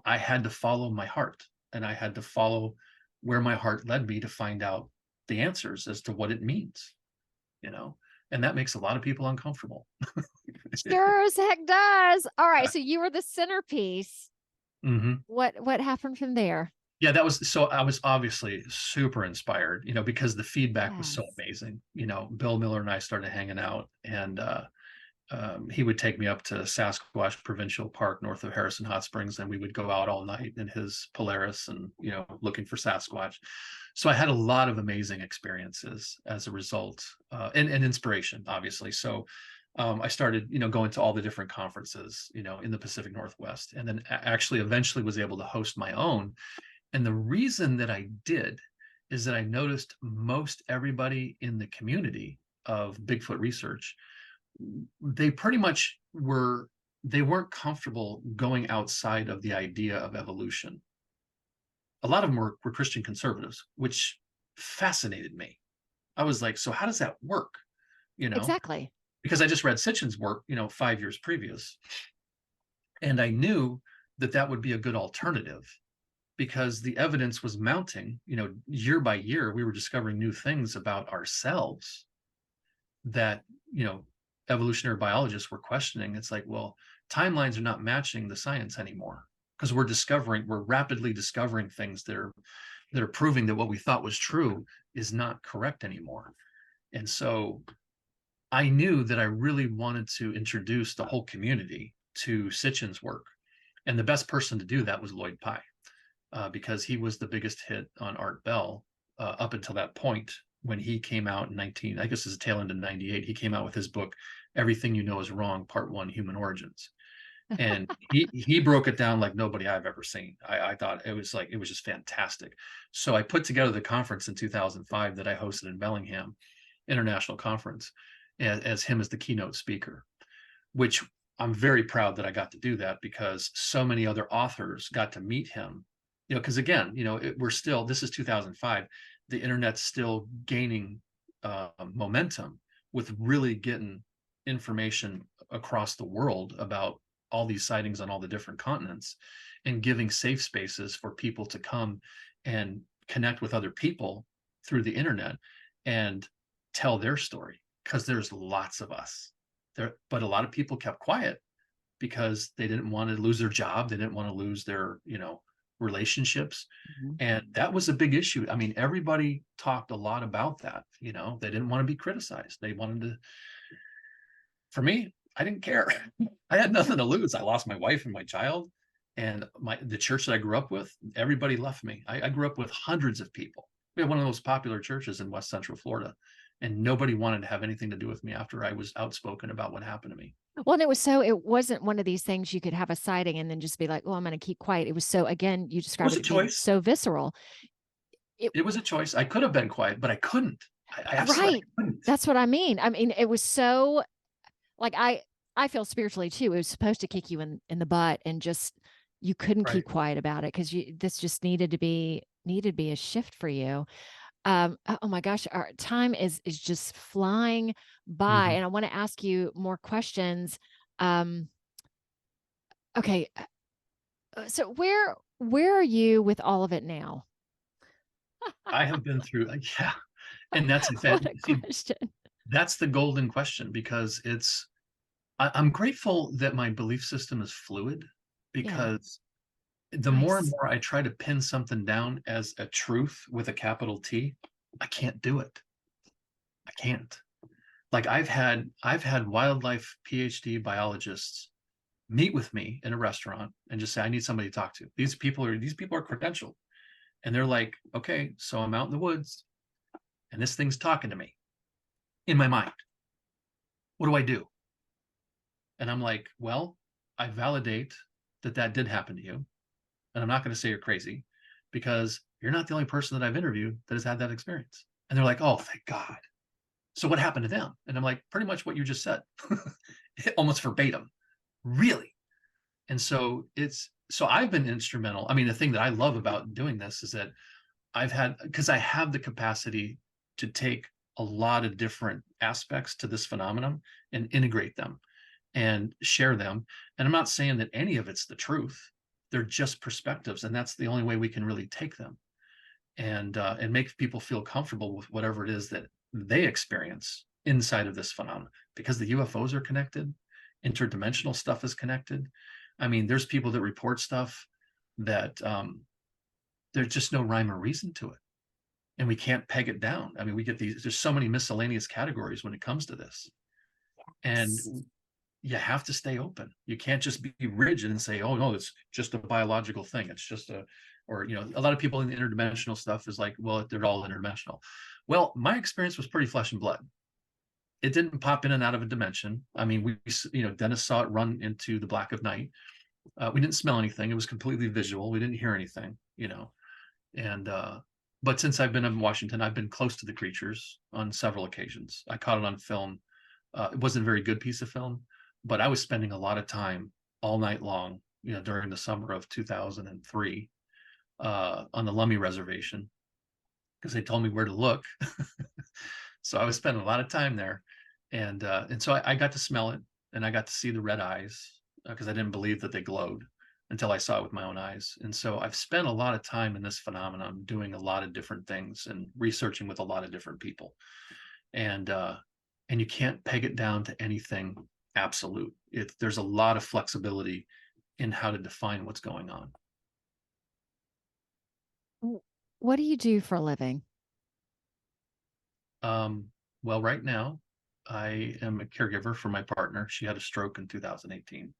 I had to follow my heart, and I had to follow where my heart led me to find out the answers as to what it means. You know, and that makes a lot of people uncomfortable. Sure as heck does. All right. So you were the centerpiece. Hmm. What happened from there? Yeah, I was obviously super inspired, because the feedback was so Yes. amazing. Bill Miller and I started hanging out, and he would take me up to Sasquatch Provincial Park north of Harrison Hot Springs, and we would go out all night in his Polaris and, looking for Sasquatch. So I had a lot of amazing experiences as a result, and inspiration, obviously. So I started, going to all the different conferences, in the Pacific Northwest, and then actually eventually was able to host my own. And the reason that I did is that I noticed most everybody in the community of Bigfoot research, they pretty much they weren't comfortable going outside of the idea of evolution. A lot of them were Christian conservatives, which fascinated me. I was like, so how does that work? Exactly. Because I just read Sitchin's work, 5 years previous. And I knew that that would be a good alternative because the evidence was mounting, year by year, we were discovering new things about ourselves that, evolutionary biologists were questioning. It's like, well, timelines are not matching the science anymore because we're rapidly discovering things that are proving that what we thought was true is not correct anymore. And so I knew that I really wanted to introduce the whole community to Sitchin's work. And the best person to do that was Lloyd Pye, because he was the biggest hit on Art Bell up until that point when he came out in I guess it's a tail end of 98. He came out with his book, Everything You Know Is Wrong, Part 1, Human Origins. And he broke it down like nobody I've ever seen. I thought it was just fantastic. So I put together the conference in 2005 that I hosted in Bellingham International Conference as him as the keynote speaker, which I'm very proud that I got to do that because so many other authors got to meet him. Because again, this is 2005, the internet's still gaining momentum with really getting information across the world about all these sightings on all the different continents and giving safe spaces for people to come and connect with other people through the internet and tell their story, because there's lots of us there. But a lot of people kept quiet because they didn't want to lose their job. They didn't want to lose their, relationships. Mhm. And that was a big issue. I mean, everybody talked a lot about that. They didn't want to be criticized. They wanted to. For me, I didn't care. I had nothing to lose. I lost my wife and my child, and the church that I grew up with, everybody left me. I grew up with hundreds of people. We had one of the most popular churches in West Central Florida, and nobody wanted to have anything to do with me after I was outspoken about what happened to me. Well, and it wasn't one of these things you could have a sighting and then just be like, oh, I'm going to keep quiet. It was so, again, you It described was it a as being choice. so visceral. It was a choice. I could have been quiet, but I couldn't. I absolutely Right. couldn't. That's what I mean. I mean, it was so like I feel spiritually too. It was supposed to kick you in the butt and just you couldn't Right. keep quiet about it because this just needed to be a shift for you. Oh my gosh, our time is just flying by, Mhm. and I want to ask you more questions. Um, okay, so where are you with all of it now? I have been through, yeah, and that's What a see, question. that's the golden question because I'm grateful that my belief system is fluid, Yeah, because the more and nice. more I try to pin something down as a truth with a capital T, I can't do it. I can't. Like I've had wildlife PhD biologists meet with me in a restaurant and just say, I need somebody to talk to. These people are credentialed. And they're like, okay, so I'm out in the woods and this thing's talking to me in my mind. What do I do? And I'm like, well, I validate that that did happen to you. And I'm not going to say you're crazy because you're not the only person that I've interviewed that has had that experience. And they're like, oh, thank God. So what happened to them? And I'm like, pretty much what you just said, almost verbatim. Really? And so I've been instrumental. I mean, the thing that I love about doing this is that because I have the capacity to take a lot of different aspects to this phenomenon and integrate them and share them. And I'm not saying that any of it's the truth. They're just perspectives, and that's the only way we can really take them and make people feel comfortable with whatever it is that they experience inside of this phenomenon. Because the UFOs are connected, interdimensional stuff is connected. I mean, there's people that report stuff that there's just no rhyme or reason to it, and we can't peg it down. I mean, we get there's so many miscellaneous categories when it comes to this, and Yes. you have to stay open. You can't just be rigid and say, oh no, it's just a biological thing. It's just a, or, you know, a lot of people in the interdimensional stuff is like, well, they're all interdimensional. Well, my experience was pretty flesh and blood. It didn't pop in and out of a dimension. I mean, you know, Dennis saw it run into the black of night. We didn't smell anything. It was completely visual. We didn't hear anything, you know. And but since I've been in Washington, I've been close to the creatures on several occasions. I caught it on film. It wasn't a very good piece of film, but I was spending a lot of time all night long, you know, during the summer of 2003 on the Lummi Reservation because they told me where to look. So I was spending a lot of time there, and so I got to smell it, and I got to see the red eyes because I didn't believe that they glowed until I saw it with my own eyes. And so I've spent a lot of time in this phenomenon, doing a lot of different things and researching with a lot of different people, and you can't peg it down to anything absolute. There's a lot of flexibility in how to define what's going on. What do you do for a living? Well, right now, I am a caregiver for my partner. She had a stroke in 2018.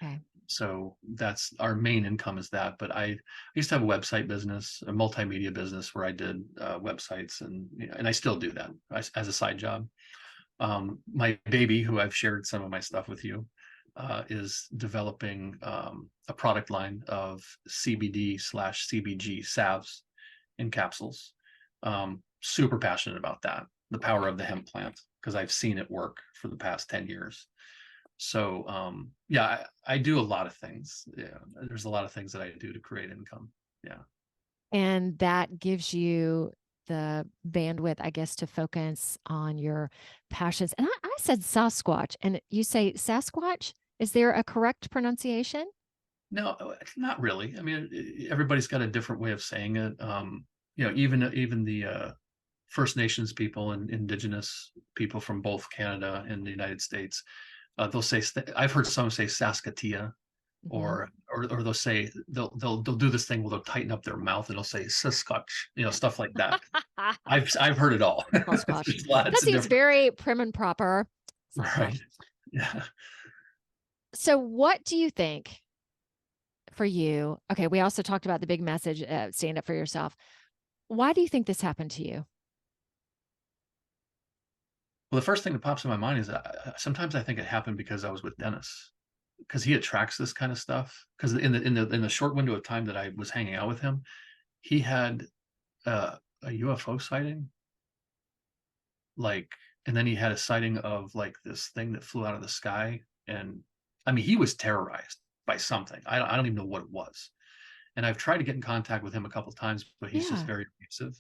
Okay. So that's our main income is that. But I used to have a website business, a multimedia business where I did websites, and you know, and I still do that as a side job. My baby, who I've shared some of my stuff with you, is developing a product line of CBD/CBG salves in capsules. Super passionate about that, the power of the hemp plant, because I've seen it work for the past 10 years. So yeah, I do a lot of things. Yeah, there's a lot of things that I do to create income. Yeah. And that gives you the bandwidth, I guess, to focus on your passions. And I said Sasquatch, and you say Sasquatch. Is there a correct pronunciation? No, not really. I mean, everybody's got a different way of saying it. You know, even the First Nations people and Indigenous people from both Canada and the United States, they'll say. I've heard some say Saskatchewan, Mhm. or they'll say they'll do this thing where they'll tighten up their mouth and they'll say Sasquatch, you know, stuff like that. I've heard it all. Sasquatch. There's lots That of seems different, very prim and proper. right? Sasquatch. Yeah. So, what do you think for you? Okay, we also talked about the big message, stand up for yourself. Why do you think this happened to you? Well, the first thing that pops in my mind is sometimes I think it happened because I was with Dennis, because he attracts this kind of stuff. Because in the short window of time that I was hanging out with him, he had a UFO sighting, like, and then he had a sighting of like this thing that flew out of the sky, and I mean, he was terrorized by something. I don't even know what it was. And I've tried to get in contact with him a couple of times, but he's just Yeah. very evasive.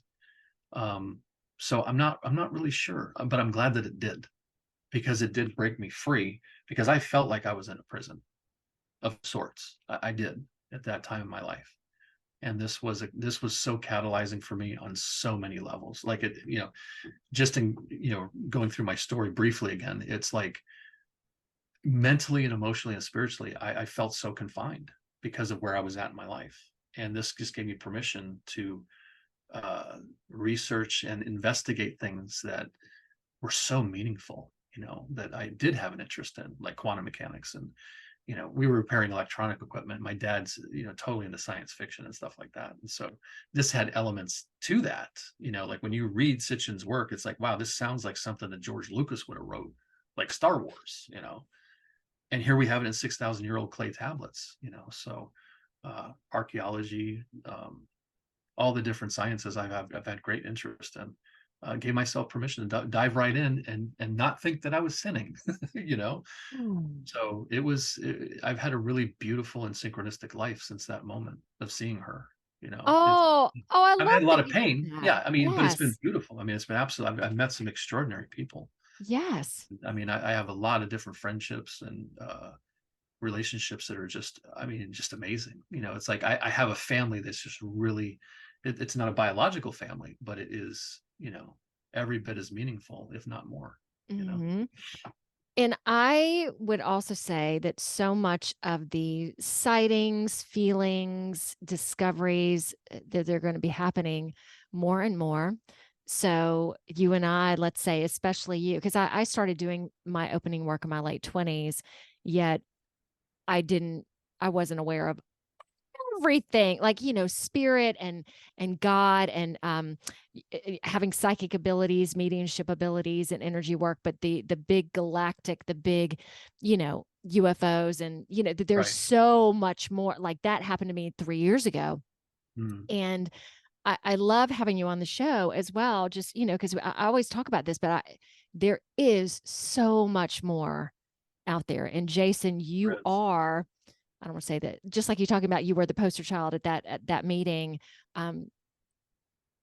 Um, so I'm not really sure, but I'm glad that it did, because it did break me free, because I felt like I was in a prison of sorts. I did at that time in my life. And this was so catalyzing for me on so many levels. Like it, you know, just in, you know, going through my story briefly again, it's like mentally and emotionally and spiritually, I felt so confined because of where I was at in my life. And this just gave me permission to research and investigate things that were so meaningful, you know, that I did have an interest in, like quantum mechanics. And, you know, we were repairing electronic equipment. My dad's, you know, totally into science fiction and stuff like that. And so this had elements to that, you know, like when you read Sitchin's work, it's like, wow, this sounds like something that George Lucas would have wrote, like Star Wars, you know. And here we have it in 6,000-year-old clay tablets, you know. So archaeology, all the different sciences I've had great interest in. Gave myself permission to dive right in and not think that I was sinning, you know. Hmm. So I've had a really beautiful and synchronistic life since that moment of seeing her. You know, I I've had love a lot that of you said pain. that. Yeah, I mean, but it's been Yes. beautiful. I mean, it's been absolute. I've met some extraordinary people. Yes. I mean, I have a lot of different friendships and relationships that are just, I mean, just amazing. You know, it's like I have a family that's just really, it's not a biological family, but it is, you know, every bit as meaningful, if not more, you know. Mhm. And I would also say that so much of the sightings, feelings, discoveries that they're going to be happening more and more. So you and I, let's say, especially you, because I started doing my opening work in my late 20s, yet I didn't, I wasn't aware of everything, like, spirit and God and having psychic abilities, mediumship abilities and energy work, but the big galactic, the big, UFOs and there's Right. so much more. Like that happened to me 3 years ago. Mm, And I love having you on the show as well, just, because I always talk about this, but there is so much more out there. And Jason, you there is. are, I don't want to say that, just like you talking about, you were the poster child at that meeting. Um,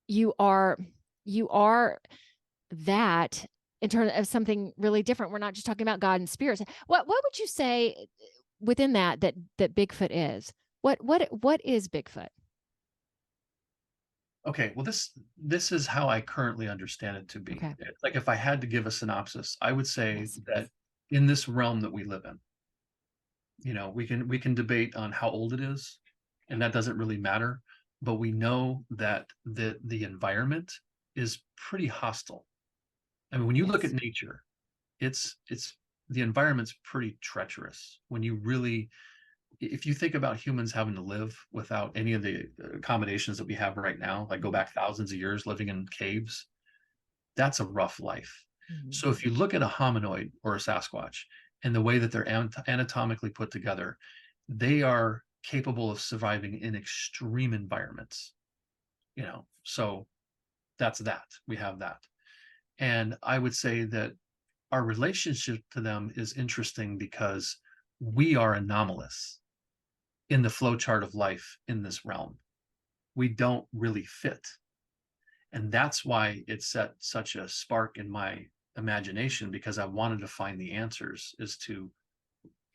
you are, you are that in terms of something really different. We're not just talking about God and spirits. What would you say within that Bigfoot is? What is Bigfoot? Okay, well, this is how I currently understand it to be. Okay. Like if I had to give a synopsis, I would say Yes. that in this realm that we live in, we can debate on how old it is, and that doesn't really matter, but we know that the environment is pretty hostile. I mean, when you look at Yes. nature, it's the environment's pretty treacherous. When you really if you think about humans having to live without any of the accommodations that we have right now, like go Mhm. back thousands of years living in caves, that's a rough life. Mhm. So if you look at a hominoid or a Sasquatch and the way that they're anatomically put together, they are capable of surviving in extreme environments, So that's that. We have that. And I would say that our relationship to them is interesting because we are anomalous in the flow chart of life in this realm. We don't really fit. And that's why it set such a spark in my imagination because I wanted to find the answers as to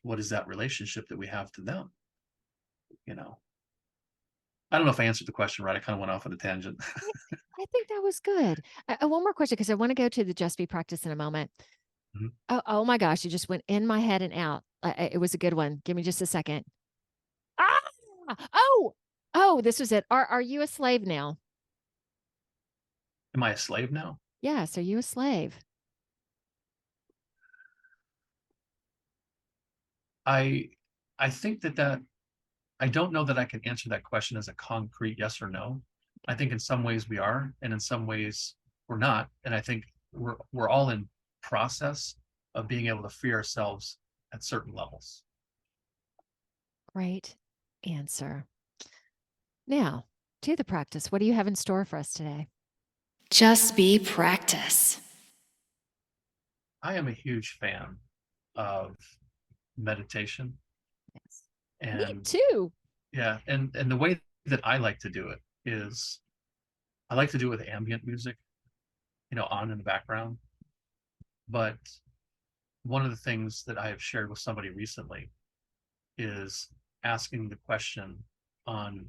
what is that relationship that we have to them, you know. I don't know if I answered the question right. I kind of went off on a tangent. I think that was good. One more question because I want to go to the Just Be practice in a moment. Mhm. Oh my gosh, you just went in my head and out. It was a good one. Give me just a second. Ah! Oh, this was it. Are you a slave now? Am I a slave now? Yes, are you a slave? I I think that I don't know that I can answer that question as a concrete yes or no. I Okay. think in some ways we are, and in some ways we're not. And I think we're all in process of being able to free ourselves at certain levels. Great answer. Now, to the practice. What do you have in store for us today? Just be practice. I am a huge fan of meditation, Yes. Me and too. yeah, and the way that I like to do it is I like to do it with ambient music, on in the background. But one of the things that I have shared with somebody recently is asking the question on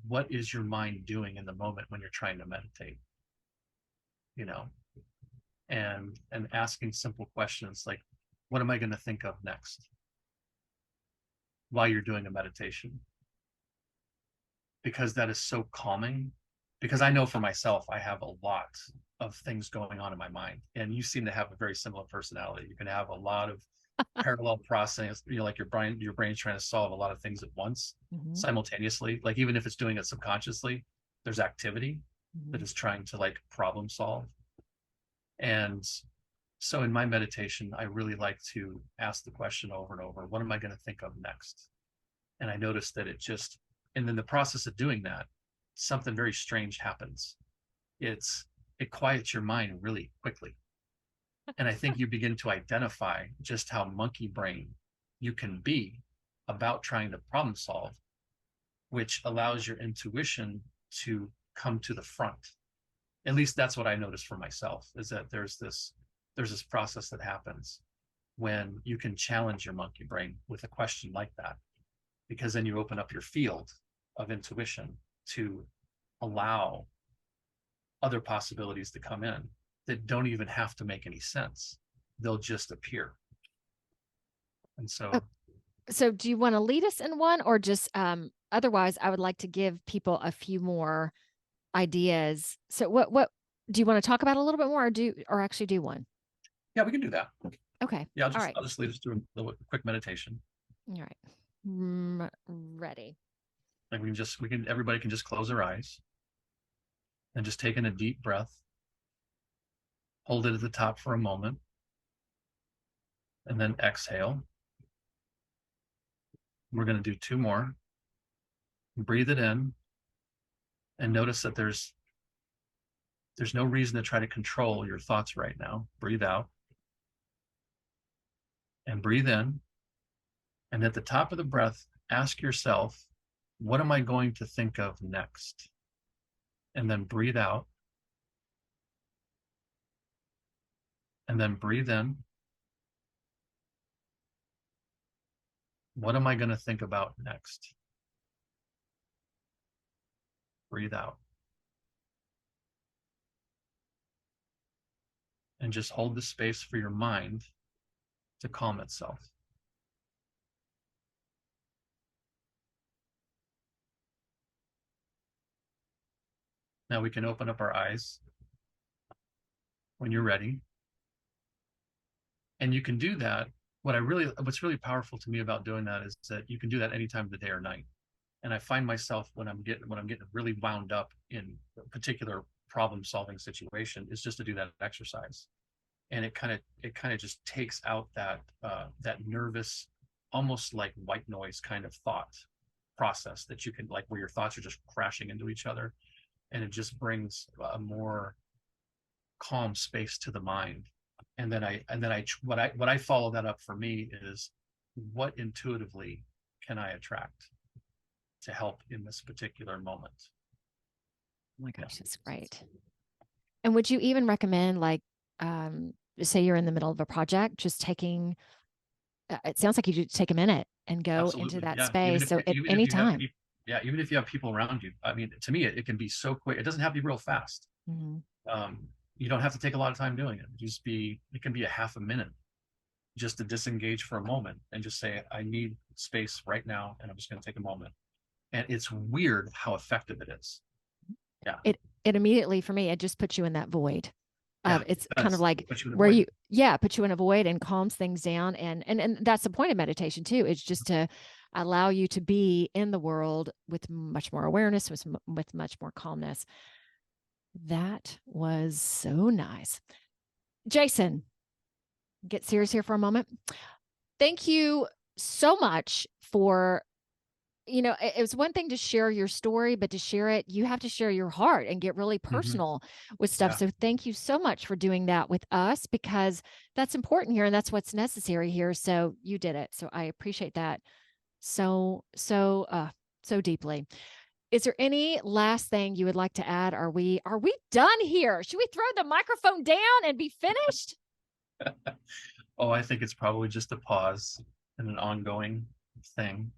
what is your mind doing in the moment when you're trying to meditate, you know, and asking simple questions like, what am I going to think of next while you're doing a meditation? Because that is so calming. Because I know for myself, I have a lot of things going on in my mind, and you seem to have a very similar personality. You can have a lot of parallel processing, like your brain's trying to solve a lot of things at once Mhm. simultaneously. Like even if it's doing it subconsciously, there's activity that Mhm. is trying to like problem solve. And so in my meditation, I really like to ask the question over and over, what am I going to think of next? And I noticed that and in the process of doing that, something very strange happens. It quiets your mind really quickly. And I think you begin to identify just how monkey brain you can be about trying to problem solve, which allows your intuition to come to the front. At least that's what I noticed for myself, is that there's this process that happens when you can challenge your monkey brain with a question like that, because then you open up your field of intuition to allow other possibilities to come in that don't even have to make any sense. They'll just appear. And Oh, so, so do you want to lead us in one or just otherwise I would like to give people a few more ideas. So what Do you want to talk about it a little bit more, or actually do one? Yeah, we can do that. Okay. Yeah, All right. I'll just lead us through a quick meditation. All right. Ready. Like everybody can just close their eyes and just take in a deep breath, hold it at the top for a moment, and then exhale. We're going to do 2 more. Breathe it in and notice that there's no reason to try to control your thoughts right now. Breathe out and breathe in. And at the top of the breath, ask yourself, what am I going to think of next? And then breathe out. And then breathe in. What am I going to think about next? Breathe out. And just hold the space for your mind to calm itself. Now we can open up our eyes when you're ready. And you can do that. What's really powerful to me about doing that is that you can do that any time of the day or night. And I find myself when I'm getting really wound up in a particular problem solving situation is just to do that exercise. And it kind of just takes out that nervous, almost like white noise kind of thought process that you can, like, where your thoughts are just crashing into each other, and it just brings a more calm space to the mind. And then what I follow that up for me is, what intuitively can I attract to help in this particular moment? Oh my gosh, that's great. And would you even recommend, like, say you're in the middle of a project, just taking, it sounds like you should take a minute and go into Absolutely. that Yeah. space. So at any time. Even if you have people around you, I mean, to me, it can be so quick. It doesn't have to be real fast. Mm-hmm. You don't have to take a lot of time doing it. It can be a half a minute just to disengage for a moment and just say, I need space right now. And I'm just going to take a moment. And it's weird how effective it is. Yeah. It immediately, for me, it just puts you in that void. Yeah. It's kind of like Put you in a where void. put you in a void and calms things down. And that's the point of meditation too. It's just to allow you to be in the world with much more awareness, with much more calmness. That was so nice. Jason, get serious here for a moment. Thank you so much for, it was one thing to share your story, but to share it, you have to share your heart and get really personal with stuff. Yeah. So thank you so much for doing that with us, because that's important here and that's what's necessary here. So you did it. So I appreciate that so deeply. Is there any last thing you would like to add? Are we done here? Should we throw the microphone down and be finished? Oh, I think it's probably just a pause and an ongoing thing,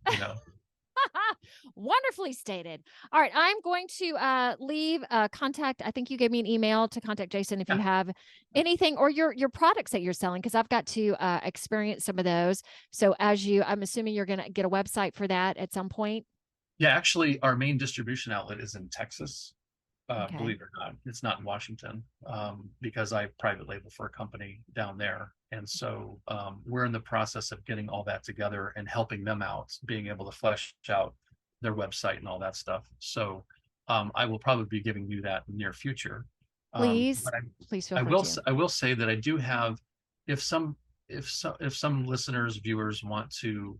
Wonderfully stated. All right, I'm going to leave contact. I think you gave me an email to contact Jason if you have anything, or your products that you're selling, because I've got to experience some of those. So I'm assuming you're going to get a website for that at some point. Yeah, actually, our main distribution outlet is in Texas. Okay. Believe it or not, it's not in Washington, because I private label for a company down there. And so we're in the process of getting all that together and helping them out, being able to flesh out their website and all that stuff. So I will probably be giving you that in the near future. Please, But please feel free to. I will say that I do have, if some listeners, viewers want to,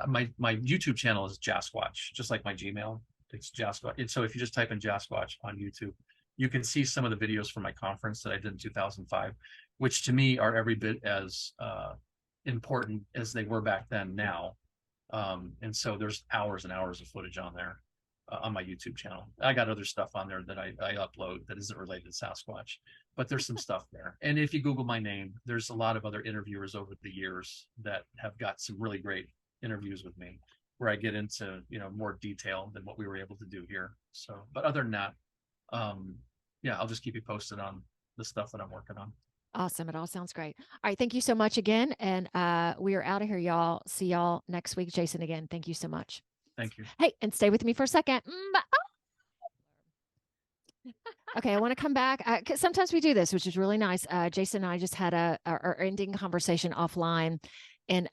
my YouTube channel is Sasquatch, just like my Gmail. It's Sasquatch. And so if you just type in Sasquatch on YouTube, you can see some of the videos from my conference that I did in 2005, which to me are every bit as important as they were back then now. And so there's hours and hours of footage on there, on my YouTube channel. I got other stuff on there that I upload that isn't related to Sasquatch, but there's some stuff there. And if you Google my name, there's a lot of other interviewers over the years that have got some really great interviews with me, where I get into, more detail than what we were able to do here. So, but other than that, yeah, I'll just keep you posted on the stuff that I'm working on. Awesome. It all sounds great. All right. Thank you so much again. And we are out of here, y'all. See y'all next week. Jason, again, thank you so much. Thank you. Hey, and stay with me for a second. Okay. Okay, I want to come back. 'Cause sometimes we do this, which is really nice. Jason and I just had our ending conversation offline, and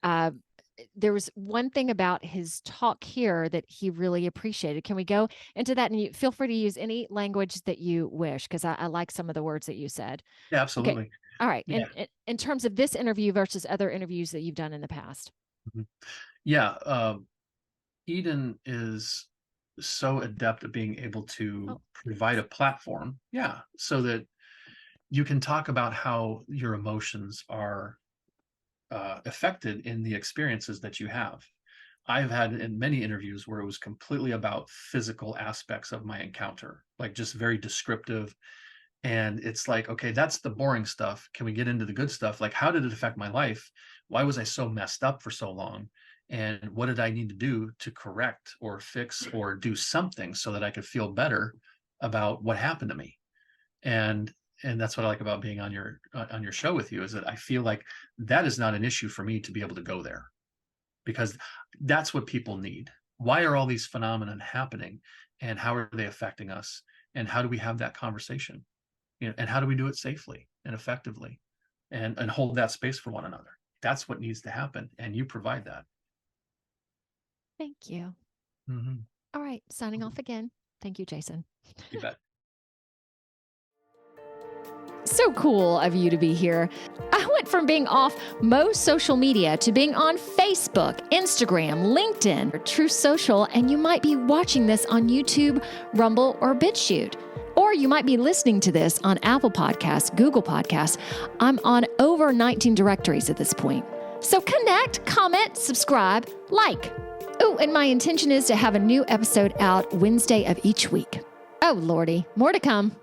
there was one thing about his talk here that he really appreciated. Can we go into that? And you feel free to use any language that you wish, because I like some of the words that you said. Yeah, Okay. absolutely. All right. Yeah. And in terms of this interview versus other interviews that you've done in the past. Mhm. Yeah. Eden is so adept at being able to Oh, provide a platform. Yeah. So that you can talk about how your emotions are affected in the experiences that you have. I've had in many interviews where it was completely about physical aspects of my encounter, like just very descriptive. And it's like, okay, that's the boring stuff. Can we get into the good stuff? Like, how did it affect my life? Why was I so messed up for so long? And what did I need to do to correct or fix or do something so that I could feel better about what happened to me? And that's what I like about being on your show with you, is that I feel like that is not an issue for me to be able to go there, because that's what people need. Why are all these phenomena happening, and how are they affecting us, and how do we have that conversation, and how do we do it safely and effectively, and hold that space for one another? That's what needs to happen, and you provide that. thank you. Mhm. All right. Signing off again. Thank you, Jason. You bet. So cool of you to be here. I went from being off most social media to being on Facebook, Instagram, LinkedIn, or True Social, and you might be watching this on YouTube, Rumble, or BitChute. Or you might be listening to this on Apple Podcasts, Google Podcasts. I'm on over 19 directories at this point. So connect, comment, subscribe, like. Oh, and my intention is to have a new episode out Wednesday of each week. Oh, Lordy, more to come.